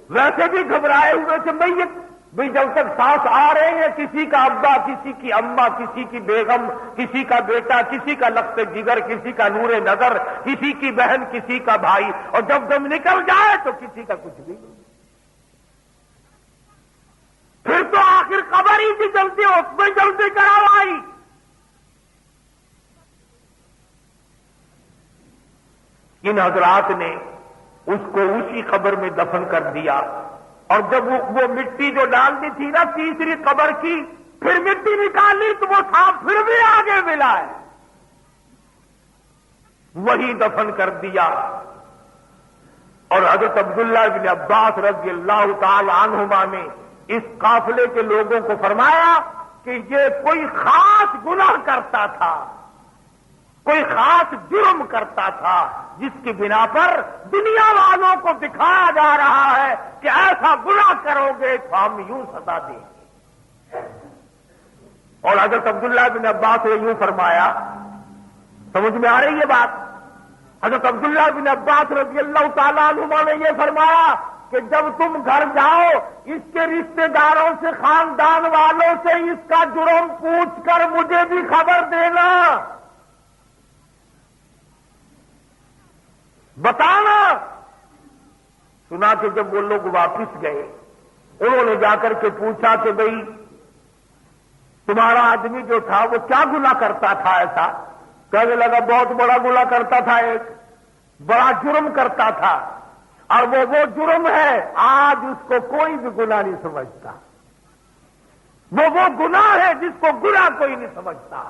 ویسے بھی گھبرائے ہوئے تھے میت، بھئی جب تک سانس آ رہے ہیں کسی کا ابا، کسی کی اماں، کسی کی بیگم، کسی کا بیٹا، کسی کا لخت جگر، کسی کا نور نظر، کسی کی بہن، کسی کا بھائی، اور جب دم نکل جائے تو کسی کا کچھ بھی نہیں، پھر تو آخر قبر ہی بھی جلدی، اس میں جلدی کروائی۔ ان حضرات نے اس کو اسی قبر میں دفن کر دیا، اور جب وہ مٹی جو ڈالنی تھی نا تیسری قبر کی، پھر مٹی نکالی تو وہ سانپ پھر بھی آگے ملا ہے، وہی دفن کر دیا۔ اور حضرت عبداللہ بن عباس رضی اللہ تعالی عنہما نے اس قافلے کے لوگوں کو فرمایا کہ کہ یہ کوئی خاص گناہ کرتا تھا، کوئی خاص جرم کرتا تھا، جس کی بنا پر دنیا والوں کو دکھایا جا رہا ہے کہ ایسا گناہ کرو گے تو ہم یوں سزا دیں گے۔ اور حضرت عبداللہ بن عباس نے یوں فرمایا، سمجھ میں آ رہی ہے بات؟ حضرت عبداللہ بن عباس رضی اللہ تعالیٰ عنہما نے یہ فرمایا کہ جب تم گھر جاؤ اس کے رشتہ داروں سے، خاندان والوں سے اس کا جرم پوچھ کر مجھے بھی خبر دینا، بتانا۔ سنا کہ جب وہ لوگ واپس گئے، انہوں نے جا کر کے پوچھا کہ بھئی تمہارا آدمی جو تھا وہ کیا گناہ کرتا تھا ایسا؟ کہنے لگا بہت بڑا گناہ کرتا تھا، ایک بڑا جرم کرتا تھا، اور وہ جرم ہے آج اس کو کوئی بھی گناہ نہیں سمجھتا۔ وہ گناہ ہے جس کو گناہ کوئی نہیں سمجھتا،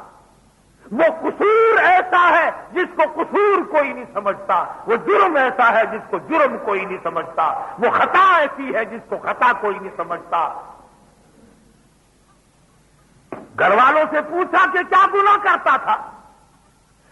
وہ قصور ایسا ہے جس کو قصور کوئی نہیں سمجھتا، وہ جرم ایسا ہے جس کو جرم کوئی نہیں سمجھتا، وہ خطا ایسی ہے جس کو خطا کوئی نہیں سمجھتا۔ گھر والوں سے پوچھا کہ کیا گناہ کرتا تھا؟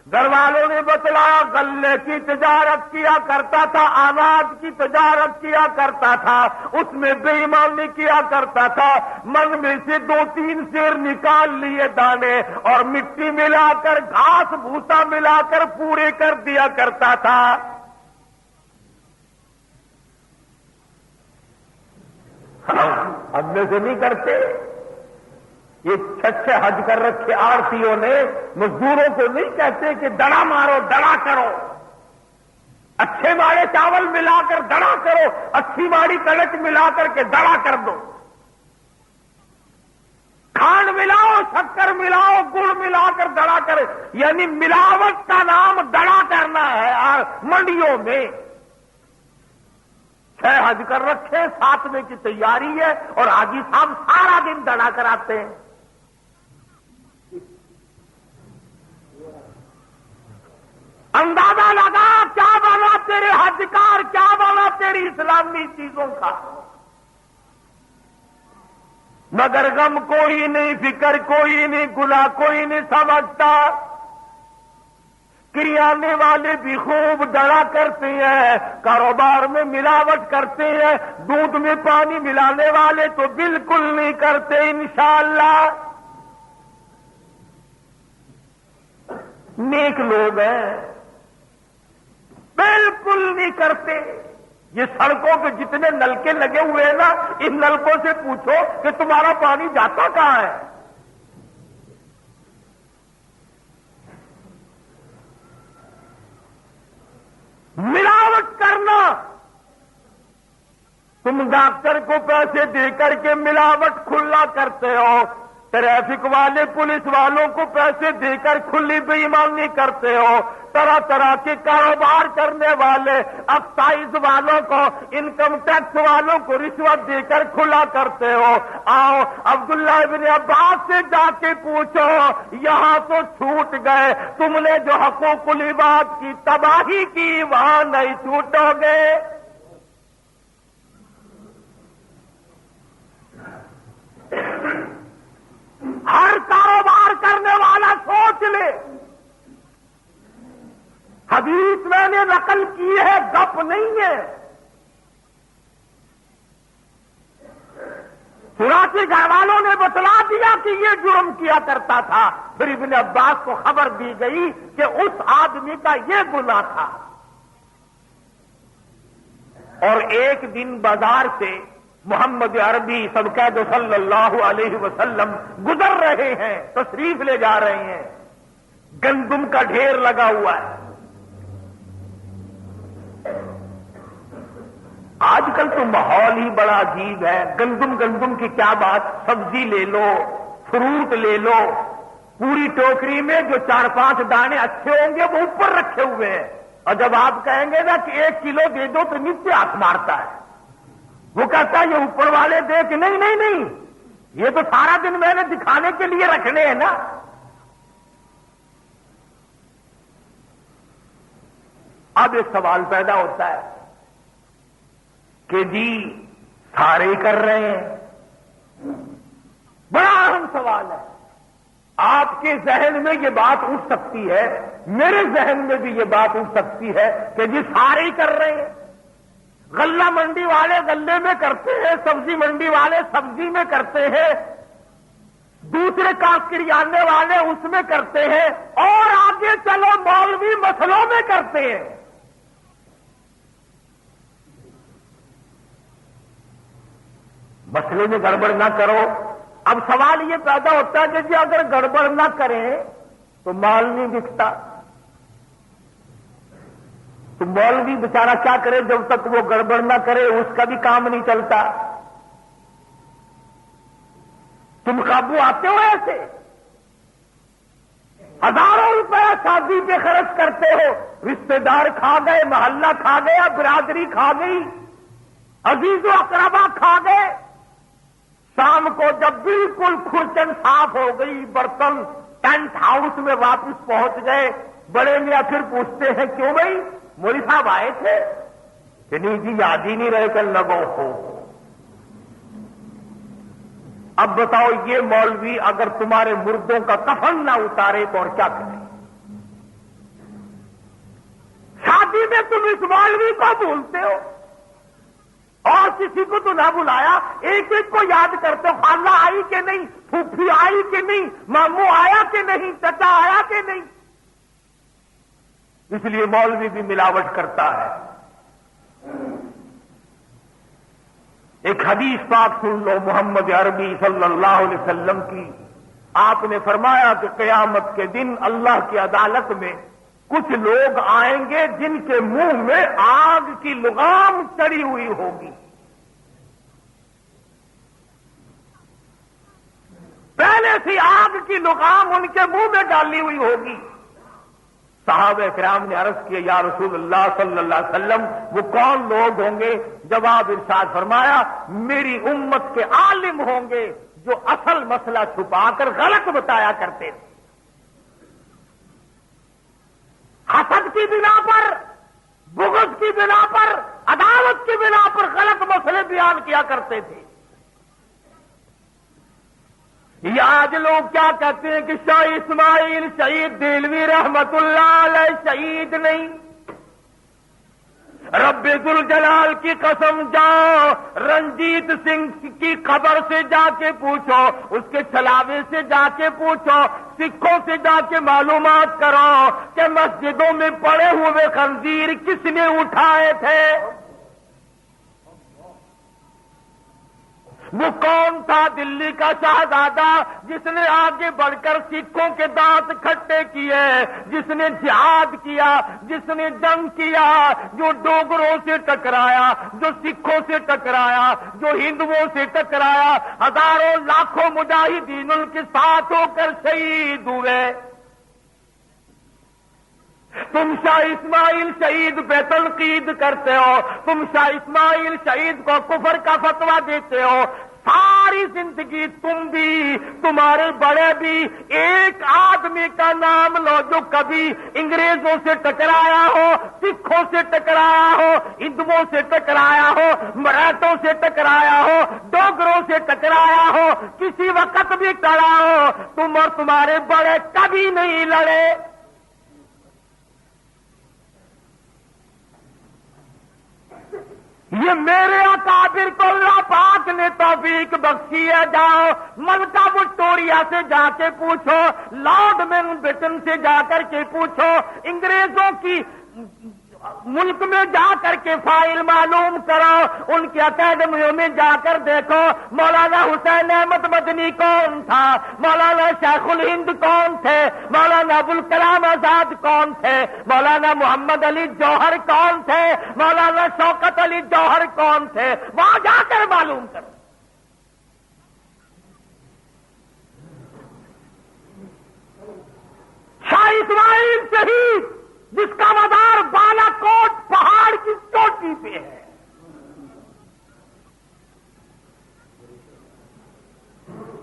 گھر والوں نے بتلایا غلے کی تجارت کیا کرتا تھا، اناج کی تجارت کیا کرتا تھا، اس میں بے ایمانی کیا کرتا تھا، من میں سے 2-3 سیر نکال لیے دانے اور مٹی ملا کر، گھاس بھوسا ملا کر پورے کر دیا کرتا تھا۔ ہم میں سے نہیں کرتے؟ یہ چھچے حج کر رکھے آڑتیوں نے مزدوروں کو نہیں کہتے کہ دڑا مارو، دڑا کرو، اچھے مارے چاول ملا کر دڑا کرو، اچھی ماری کڑک ملا کر کے دڑا کر دو، کھانڈ ملاؤ، شکر ملاؤ، گڑ ملا کر دڑا کرے، یعنی ملاوٹ کا نام دڑا کرنا ہے۔ منڈیوں میں 6 حج کر رکھے، 7ویں کی تیاری ہے اور حاجی صاحب سارا دن دڑا کر آتے ہیں۔ اندازہ لگا کیا بنا تیرے حج کا اور کیا بنا تیری اسلامی چیزوں کا، مگر غم کوئی نہیں، فکر کوئی نہیں، گناہ کوئی نہیں سمجھتا۔ کریانے والے بھی خوب دڑا کرتے ہیں، کاروبار میں ملاوٹ کرتے ہیں، دودھ میں پانی ملانے والے تو بالکل نہیں کرتے انشاءاللہ۔ نیک لوگ ہیں، بالکل نہیں کرتے۔ یہ سڑکوں پہ جتنے نلکے لگے ہوئے ہیں نا، ان نلکوں سے پوچھو کہ تمہارا پانی جاتا کہاں ہے؟ ملاوٹ کرنا، تم ڈاکٹر کو پیسے دے کر کے ملاوٹ کھلا کرتے ہو، ٹریفک والے پولیس والوں کو پیسے دے کر کھلی بے ایمانی کرتے ہو، طرح طرح کے کاروبار کرنے والے ایکسائز والوں کو، انکم ٹیکس والوں کو رشوت دے کر کھلا کرتے ہو۔ آؤ عبداللہ ابن عباس سے جا کے پوچھو، یہاں تو چھوٹ گئے، تم نے جو حقوق العباد کی تباہی کی وہاں نہیں چھوٹو گے۔ ہر کاروبار کرنے والا سوچ لے، حدیث میں نے نقل کی ہے، گپ نہیں ہے۔ چنانچہ گھر والوں نے بتلا دیا کہ یہ جرم کیا کرتا تھا، پھر ابن عباس کو خبر دی گئی کہ اس آدمی کا یہ گناہ تھا۔ اور ایک دن بازار سے محمد عربی سبقید صلی اللہ علیہ وسلم گزر رہے ہیں، تشریف لے جا رہے ہیں، گندم کا ڈھیر لگا ہوا ہے۔ آج کل تو ماحول ہی بڑا عجیب ہے، گندم کی کیا بات، سبزی لے لو، فروٹ لے لو، پوری ٹوکری میں جو 4-5 دانے اچھے ہوں گے وہ اوپر رکھے ہوئے ہیں، اور جب آپ کہیں گے نا کہ 1 کلو دے دو تو نیچے ہاتھ مارتا ہے، وہ کہتا ہے یہ اوپر والے دے کہ نہیں نہیں نہیں، یہ تو سارا دن میں نے دکھانے کے لیے رکھنے ہیں نا۔ اب ایک سوال پیدا ہوتا ہے کہ جی سارے کر رہے ہیں، بڑا اہم سوال سوال ہے. آپ کے ذہن میں یہ بات اٹھ سکتی ہے, میرے ذہن میں بھی یہ بات اٹھ سکتی ہے کہ جی سارے ہی کر رہے ہیں. غلہ منڈی والے غلے میں کرتے ہیں, سبزی منڈی والے سبزی میں کرتے ہیں, دوسرے کاشتکاری والے اس میں کرتے ہیں, اور آگے چلو مولوی مسلوں میں کرتے ہیں. مسئلے میں گڑبڑ نہ کرو. اب سوال یہ پیدا ہوتا ہے کہ جی اگر گڑبڑ نہ کریں تو مال نہیں بکتا, تو مولوی بیچارہ کیا کرے جب تک وہ گڑبڑ نہ کرے, اس کا بھی کام نہیں چلتا. تم قابو آتے ہو ایسے؟ ہزاروں روپیہ شادی پہ خرچ کرتے ہو, رشتے دار کھا گئے, محلہ کھا گیا, برادری کھا گئی, عزیز و اقربا کھا گئے. شام کو جب بالکل کھرچن صاف ہو گئی, برتن ٹینٹ ہاؤس میں واپس پہنچ گئے, بڑے میاں پھر پوچھتے ہیں کیوں بھائی مولوی صاحب آئے تھے؟ کہ نہیں جی یاد ہی نہیں رہے کل لگو ہو. اب بتاؤ یہ مولوی اگر تمہارے مردوں کا کفن نہ اتارے تو اور کیا کرے؟ شادی میں تم اس مولوی کو بھولتے ہو اور کسی کو تو نہ بلایا, ایک ایک کو یاد کرتے ہو. خالہ آئی کہ نہیں, پھوپھی آئی کہ نہیں, ماموں آیا کہ نہیں, چچا آیا کہ نہیں. اس لیے مولوی بھی ملاوٹ کرتا ہے. ایک حدیث پاک سن لو محمد عربی صلی اللہ علیہ وسلم کی. آپ نے فرمایا کہ قیامت کے دن اللہ کی عدالت میں کچھ لوگ آئیں گے جن کے منہ میں آگ کی لگام چڑھی ہوئی ہوگی. پہلے سے آگ کی لگام ان کے منہ میں ڈالی ہوئی ہوگی. صحابہ کرام نے عرض کیا یا رسول اللہ صلی اللہ علیہ وسلم وہ کون لوگ ہوں گے؟ جواب ارشاد فرمایا میری امت کے عالم ہوں گے جو اصل مسئلہ چھپا کر غلط بتایا کرتے تھے. حسد کی بنا پر, بغض کی بنا پر, عداوت کی بنا پر غلط مسئلے بیان کیا کرتے تھے. یہ آج لوگ کیا کہتے ہیں کہ شاہ اسماعیل شہید دہلوی رحمت اللہ علیہ شہید نہیں. رب ذوالجلال کی قسم جاؤ رنجیت سنگھ کی قبر سے جا کے پوچھو, اس کے چھلاوے سے جا کے پوچھو, سکھوں سے جا کے معلومات کرو کہ مسجدوں میں پڑے ہوئے خنزیر کس نے اٹھائے تھے. وہ کون تھا دلی کا شہزادہ جس نے آگے بڑھ کر سکھوں کے دانت کھٹے کیے, جس نے جہاد کیا, جس نے جنگ کیا, جو ڈوگروں سے ٹکرایا, جو سکھوں سے ٹکرایا, جو ہندوؤں سے ٹکرایا, ہزاروں لاکھوں مجاہدین ان کے ساتھ ہو کر شہید ہوئے. تم شاہ اسماعیل شہید پہ تنقید کرتے ہو, تم شاہ اسماعیل شہید کو کفر کا فتویٰ دیتے ہو. ساری زندگی تم بھی تمہارے بڑے بھی ایک آدمی کا نام لو جو کبھی انگریزوں سے ٹکرایا ہو, سکھوں سے ٹکرایا ہو, ہندوؤں سے ٹکرایا ہو, مراٹھوں سے ٹکرایا ہو, ڈوگروں سے ٹکرایا ہو, کسی وقت بھی ٹڑا ہو. تم اور تمہارے بڑے کبھی نہیں لڑے. یہ میرے اکابر کو اللہ پاک نے توفیق بخشی ہے. جاؤ ملکہ وکٹوریا سے جا کے پوچھو, لارڈ ماؤنٹ بیٹن سے جا کر کے پوچھو, انگریزوں کی ملک میں جا کر کے فائل معلوم کرو, ان کی اکیڈمیوں میں جا کر دیکھو مولانا حسین احمد مدنی کون تھا, مولانا شیخ الہند کون تھے, مولانا ابوالکلام آزاد کون تھے, مولانا محمد علی جوہر کون تھے, مولانا شوکت علی جوہر کون تھے, وہاں جا کر معلوم کرو. شاہ اسماعیل شہید جس کا مزار بالا کوٹ پہاڑ کی چوٹی پہ ہے,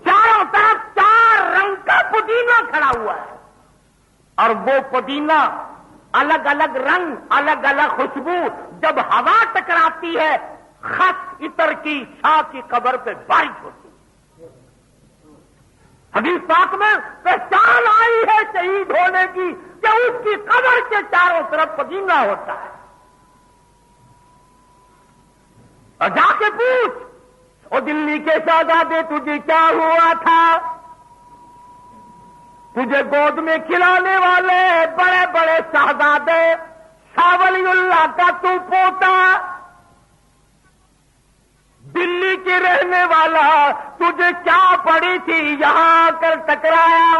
چاروں طرف 4 رنگ کا پودینہ کھڑا ہوا ہے, اور وہ پودینہ الگ الگ رنگ, الگ الگ خوشبو, جب ہوا ٹکراتی ہے خس عطر کی شاہ کی قبر پہ بارش ہوتی ہے. حدیث پاک میں پہچان آئی ہے شہید ہونے کی کہ اس کی قبر کے چاروں طرف پسینہ ہوتا ہے. اور جا کے پوچھ او دلی کے شہزادے تجھے کیا ہوا تھا؟ تجھے گود میں کھلانے والے بڑے بڑے شہزادے شاہ ولی اللہ کا تو پوتا دلی کے رہنے والا تجھے کیا پڑی تھی یہاں آ کر ٹکرایا؟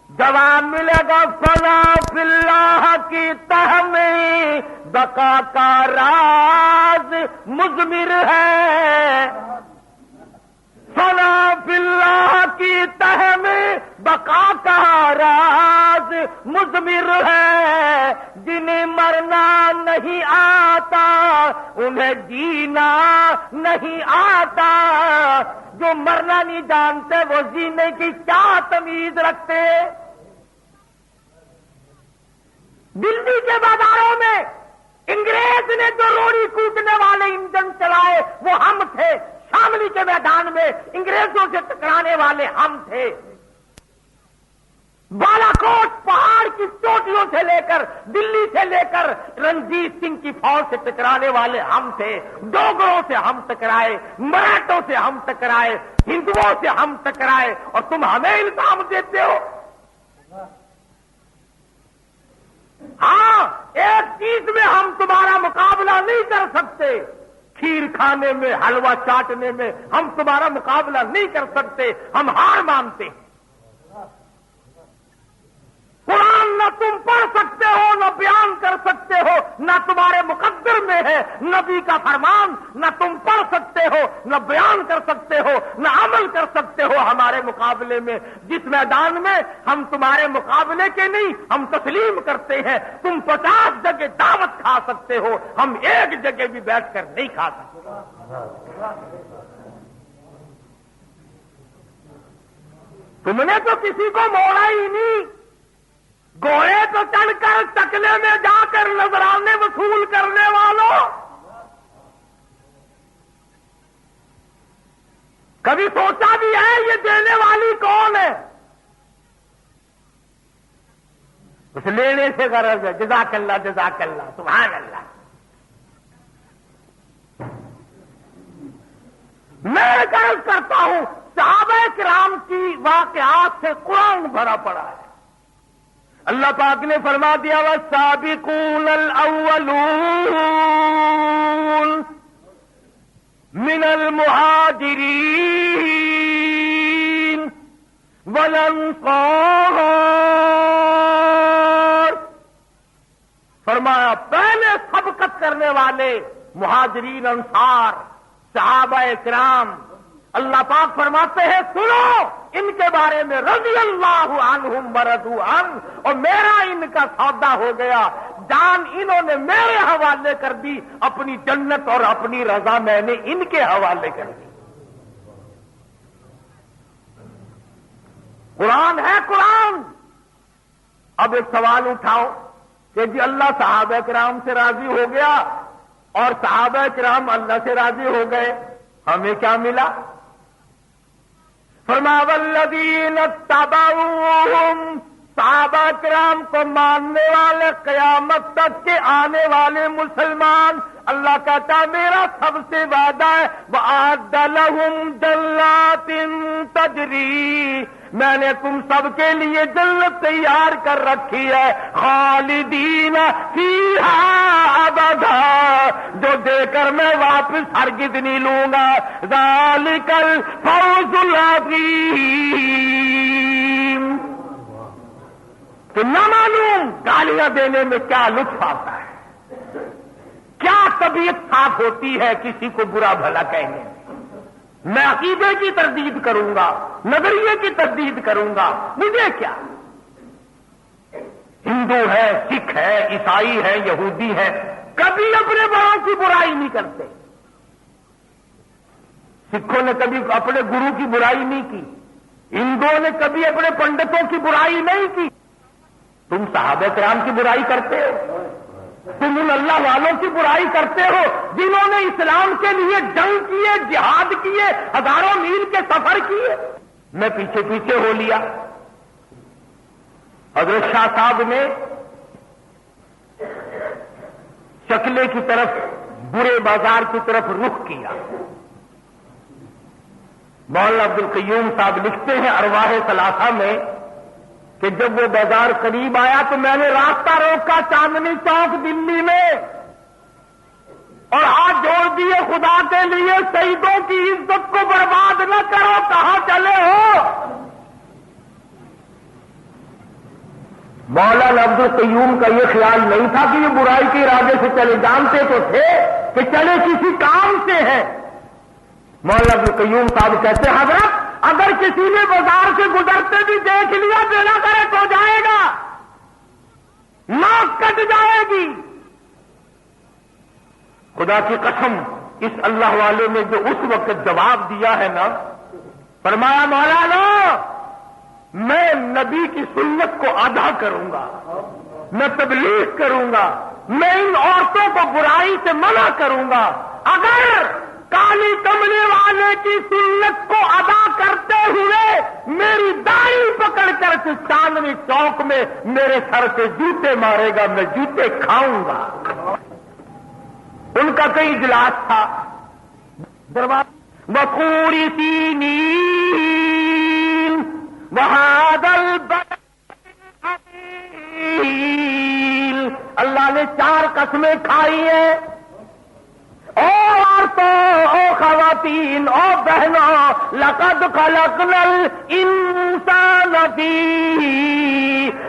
جواب ملے گا فنا فی اللہ کی تہ میں بقا کا راز مضمر ہے. فنا فی اللہ کی تہ میں بقا کا راز مضمر ہے. جنہیں مرنا نہیں آتا انہیں جینا نہیں آتا. جو مرنا نہیں جانتے وہ جینے کی کیا تمیز رکھتے؟ دلی کے بازاروں میں انگریز نے جو روڑی کوٹنے والے انجن چلائے وہ ہم تھے. شاملی کے میدان میں انگریزوں سے ٹکرانے والے ہم تھے. بالاکوٹ پہاڑ کی چوٹیوں سے لے کر دلی سے لے کر رنجیت سنگھ کی فوج سے ٹکرانے والے ہم تھے. ڈوگروں سے ہم ٹکرائے, مراٹھوں سے ہم ٹکرائے, ہندوؤں سے ہم ٹکرائے, اور تم ہمیں الزام دیتے ہو. ہاں, ایک چیز میں ہم تمہارا مقابلہ نہیں کر سکتے. کھیر کھانے میں, حلوہ چاٹنے میں ہم تمہارا مقابلہ نہیں کر سکتے. ہم ہار مانتے ہیں. قرآن نہ تم پڑھ سکتے ہو, نہ بیان کر سکتے ہو, نہ تمہارے مقدر میں ہے. نبی کا فرمان نہ تم پڑھ سکتے ہو, نہ بیان کر سکتے ہو, نہ عمل کر سکتے ہو ہمارے مقابلے میں. جس میدان میں ہم تمہارے مقابلے کے نہیں, ہم تسلیم کرتے ہیں. تم 50 جگہ دعوت کھا سکتے ہو, ہم ایک جگہ بھی بیٹھ کر نہیں کھا سکتے. تم نے تو کسی کو موڑا ہی نہیں. گھوڑے تو چڑھ کر ٹکلے میں جا کر نذرانے وصول کرنے والوں, کبھی سوچا بھی ہے یہ دینے والی کون ہے؟ اس لینے سے غرض ہے. جزاک اللہ, جزاک اللہ, سبحان اللہ. میں غرض کرتا ہوں صحابہ کرام کی واقعات سے قرآن بھرا پڑا ہے. اللہ پاک نے فرما دیا والسابقون الاولون من المہاجرین والانصار. فرمایا پہلے سبقت کرنے والے مہاجرین, انصار, صحابہ کرام. اللہ پاک فرماتے ہیں سنو ان کے بارے میں رضی اللہ عنہم ورضوا عنہ, اور میرا ان کا سودا ہو گیا. جان انہوں نے میرے حوالے کر دی, اپنی جنت اور اپنی رضا میں نے ان کے حوالے کر دی. قرآن ہے قرآن. اب ایک سوال اٹھاؤ کہ جی اللہ صحابہ کرام سے راضی ہو گیا اور صحابہ کرام اللہ سے راضی ہو گئے, ہمیں کیا ملا؟ فرمایا والذین اتبعوہم, صحابہ کرام کو ماننے والے قیامت تک کے آنے والے مسلمان. اللہ کہتا میرا سب سے وعدہ ہے وَأَعَدَّ لَهُمْ جَنَّاتٍ تَجْرِي, میں نے تم سب کے لیے جنت تیار کر رکھی ہے. خالدین فیہا ابدا, جو دے کر میں واپس ہرگز نہیں لوں گا. ذالک الفوز العظیم. تو نہ معلوم گالیاں دینے میں کیا لطف آتا ہے, کیا طبیعت صاف ہوتی ہے کسی کو برا بھلا کہنے میں. میں عقیدے کی تردید کروں گا, نظریے کی تردید کروں گا, مجھے کیا. ہندو ہے, سکھ ہے, عیسائی ہے, یہودی ہے, کبھی اپنے بڑوں کی برائی نہیں کرتے. سکھوں نے کبھی اپنے گرو کی برائی نہیں کی, ہندوؤں نے کبھی اپنے پنڈتوں کی برائی نہیں کی. تم صحابہ کرام کی برائی کرتے ہو. تم ان اللہ والوں کی برائی کرتے ہو جنہوں نے اسلام کے لیے جنگ کیے، جہاد کیے، ہزاروں میل کے سفر کیے۔ میں پیچھے پیچھے ہو لیا۔ حضرت شاہ صاحب نے چکلے کی طرف، برے بازار کی طرف رخ کیا۔ مولانا عبدالقیوم صاحب لکھتے ہیں ارواح ثلاثہ میں کہ جب وہ بازار قریب آیا تو میں نے راستہ روکا چاندنی چوک دلی میں اور ہاتھ جوڑ دیے، خدا کے لیے شہیدوں کی عزت کو برباد نہ کرو، کہاں چلے ہو؟ مولانا عبدالقیوم کا یہ خیال نہیں تھا کہ یہ برائی کے ارادے سے چلے، جانتے تو تھے کہ چلے کسی کام سے ہے۔ مولانا عبدالقیوم صاحب کہتے ہیں حضرت اگر کسی نے بازار سے گزرتے بھی دیکھ لیا بلا کرے تو جائے گا، ناک کٹ جائے گی۔ خدا کی قسم اس اللہ والے نے جو اس وقت جواب دیا ہے نا، فرمایا مولانا میں نبی کی سنت کو ادا کروں گا، میں تبلیغ کروں گا، میں ان عورتوں کو برائی سے منع کروں گا۔ اگر کالی کملی والے کی سنت کو ادا کرتے ہوئے میری داڑھی پکڑ کر چاندنی چوک میں میرے سر سے جوتے مارے گا، میں جوتے کھاؤں گا۔ ان کا کئی اجلاس تھا، وقوری سینی وہادل اللہ نے 4 قسمیں کھائی ہیں۔ او عورتوں، او خواتین، او بہنوں، لقد خلقنا الانسان فی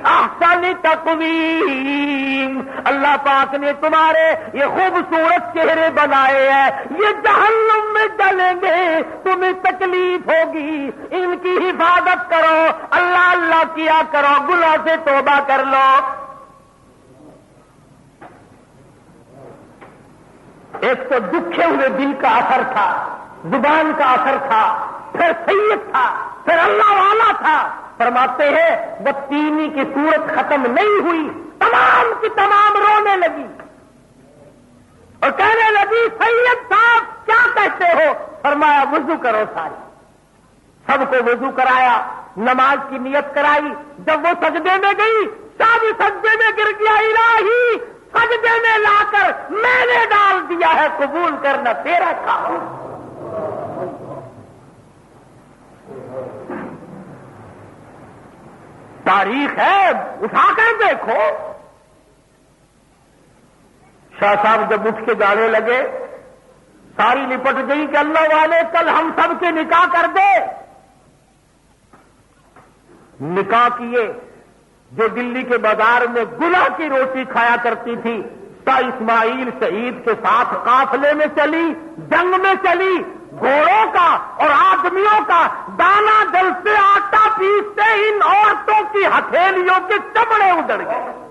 احسن تقویم، اللہ پاک نے تمہارے یہ خوبصورت چہرے بنائے ہیں، یہ جہنم میں جلیں گے، تمہیں تکلیف ہوگی، ان کی حفاظت کرو، اللہ اللہ کیا کرو، گناہ سے توبہ کر لو۔ ایک تو دکھے ہوئے دل کا اثر تھا، زبان کا اثر تھا، پھر سید تھا، پھر اللہ والا تھا۔ فرماتے ہیں بطینی کی صورت ختم نہیں ہوئی، تمام کی تمام رونے لگی اور کہنے لگی سید صاحب کیا کہتے ہو؟ فرمایا وضو کرو سارے۔ سب کو وضو کرایا، نماز کی نیت کرائی۔ جب وہ سجدے میں گئی، سب سجدے میں گر گیا، الہی سجدے میں لا کر میں نے ڈال دیا ہے، قبول کرنا تیرا کام۔ تاریخ ہے، اٹھا کر دیکھو۔ شاہ صاحب جب اٹھ کے جانے لگے، ساری لپٹ گئی کہ اللہ والے کل ہم سب کے نکاح کر دے۔ نکاح کیے۔ جو دلی کے بازار میں گلہ کی روٹی کھایا کرتی تھی، شاہ اسماعیل شہید کے ساتھ قافلے میں چلی، جنگ میں چلی، گھوڑوں کا اور آدمیوں کا دانا جل سے آٹا پیستے ان عورتوں کی ہتھیلیوں کے چمڑے اجڑ گئے۔